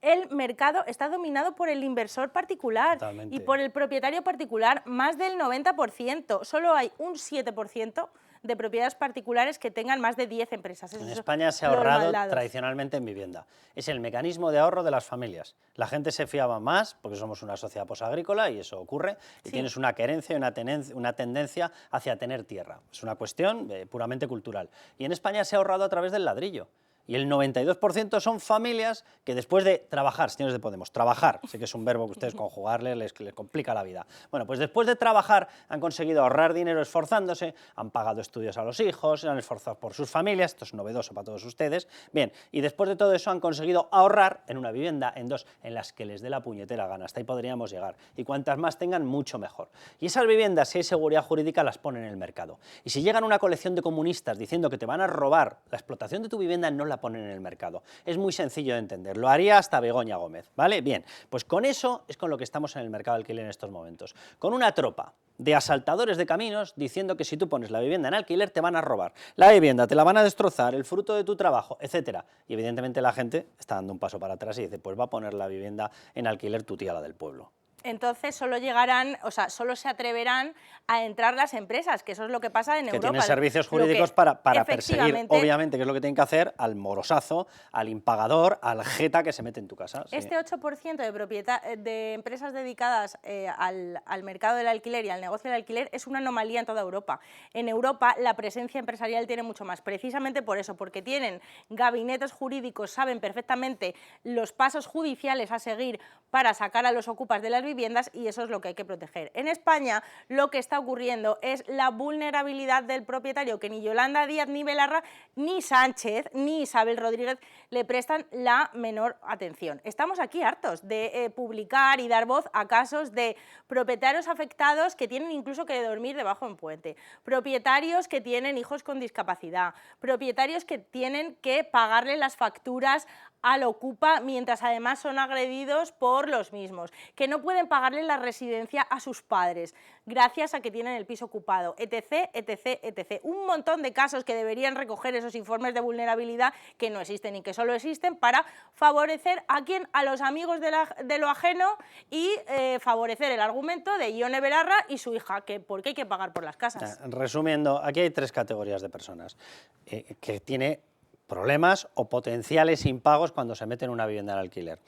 El mercado está dominado por el inversor particular. Totalmente. Y por el propietario particular, más del 90%. Solo hay un 7% de propiedades particulares que tengan más de 10 empresas. En España se ha ahorrado tradicionalmente en vivienda. Es el mecanismo de ahorro de las familias. La gente se fiaba más, porque somos una sociedad posagrícola y eso ocurre, y tienes una querencia y una tendencia hacia tener tierra. Es una cuestión puramente cultural. Y en España se ha ahorrado a través del ladrillo. Y el 92% son familias que después de trabajar, señores de Podemos, trabajar, sé que es un verbo que ustedes conjugarles les complica la vida. Bueno, pues después de trabajar han conseguido ahorrar dinero esforzándose, han pagado estudios a los hijos, se han esforzado por sus familias, esto es novedoso para todos ustedes, bien, y después de todo eso han conseguido ahorrar en una vivienda, en dos, en las que les dé la puñetera gana, hasta ahí podríamos llegar, y cuantas más tengan, mucho mejor. Y esas viviendas, si hay seguridad jurídica, las ponen en el mercado. Y si llegan una colección de comunistas diciendo que te van a robar la explotación de tu vivienda, no la ponen en el mercado. Es muy sencillo de entender, lo haría hasta Begoña Gómez, ¿vale? Bien, pues con eso es con lo que estamos en el mercado de alquiler en estos momentos, con una tropa de asaltadores de caminos diciendo que si tú pones la vivienda en alquiler te van a robar la vivienda, te la van a destrozar, el fruto de tu trabajo, etcétera. Y evidentemente la gente está dando un paso para atrás y dice, pues va a poner la vivienda en alquiler tu tía, la del pueblo. Entonces solo se atreverán a entrar las empresas, que eso es lo que pasa en Europa. Que tienen servicios jurídicos para perseguir, obviamente, que es lo que tienen que hacer, al morosazo, al impagador, al jeta que se mete en tu casa. Sí. Este 8% de empresas dedicadas al mercado del alquiler y al negocio del alquiler es una anomalía en toda Europa. En Europa la presencia empresarial tiene mucho más, precisamente por eso, porque tienen gabinetes jurídicos, saben perfectamente los pasos judiciales a seguir para sacar a los ocupas de las viviendas y eso es lo que hay que proteger. En España lo que está ocurriendo es la vulnerabilidad del propietario, que ni Yolanda Díaz, ni Belarra, ni Sánchez, ni Isabel Rodríguez le prestan la menor atención. Estamos aquí hartos de publicar y dar voz a casos de propietarios afectados que tienen incluso que dormir debajo de un puente, propietarios que tienen hijos con discapacidad, propietarios que tienen que pagarle las facturas al ocupa mientras además son agredidos por los mismos, que no pueden pagarle la residencia a sus padres gracias a que tienen el piso ocupado, etc, etc, etc. Un montón de casos que deberían recoger esos informes de vulnerabilidad que no existen y que solo existen para favorecer a los amigos de lo ajeno y favorecer el argumento de Ione Belarra y su hija, que porque hay que pagar por las casas. Resumiendo, aquí hay tres categorías de personas que tiene problemas o potenciales impagos cuando se mete en una vivienda en alquiler.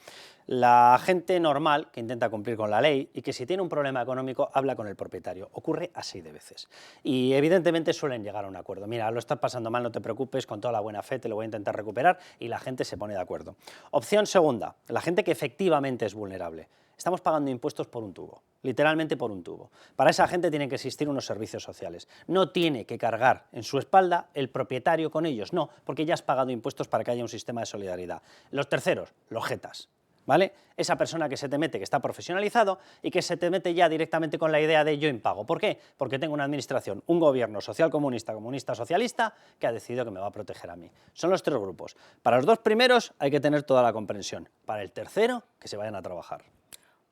La gente normal que intenta cumplir con la ley y que si tiene un problema económico habla con el propietario. Ocurre así de veces. Y evidentemente suelen llegar a un acuerdo. Mira, lo estás pasando mal, no te preocupes, con toda la buena fe te lo voy a intentar recuperar y la gente se pone de acuerdo. Opción segunda, la gente que efectivamente es vulnerable. Estamos pagando impuestos por un tubo, literalmente por un tubo. Para esa gente tienen que existir unos servicios sociales. No tiene que cargar en su espalda el propietario con ellos, no, porque ya has pagado impuestos para que haya un sistema de solidaridad. Los terceros, los jetas, ¿vale? Esa persona que se te mete, que está profesionalizado y que se te mete ya directamente con la idea de yo impago. ¿Por qué? Porque tengo una administración, un gobierno social comunista, comunista socialista, que ha decidido que me va a proteger a mí. Son los tres grupos. Para los dos primeros hay que tener toda la comprensión. Para el tercero, que se vayan a trabajar.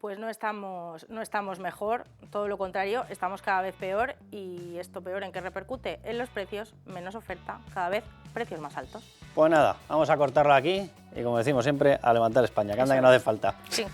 Pues no estamos mejor, todo lo contrario, estamos cada vez peor y esto peor en qué repercute en los precios, menos oferta, cada vez precios más altos. Pues nada, vamos a cortarlo aquí y como decimos siempre, a levantar España, que anda que no hace falta. Sí.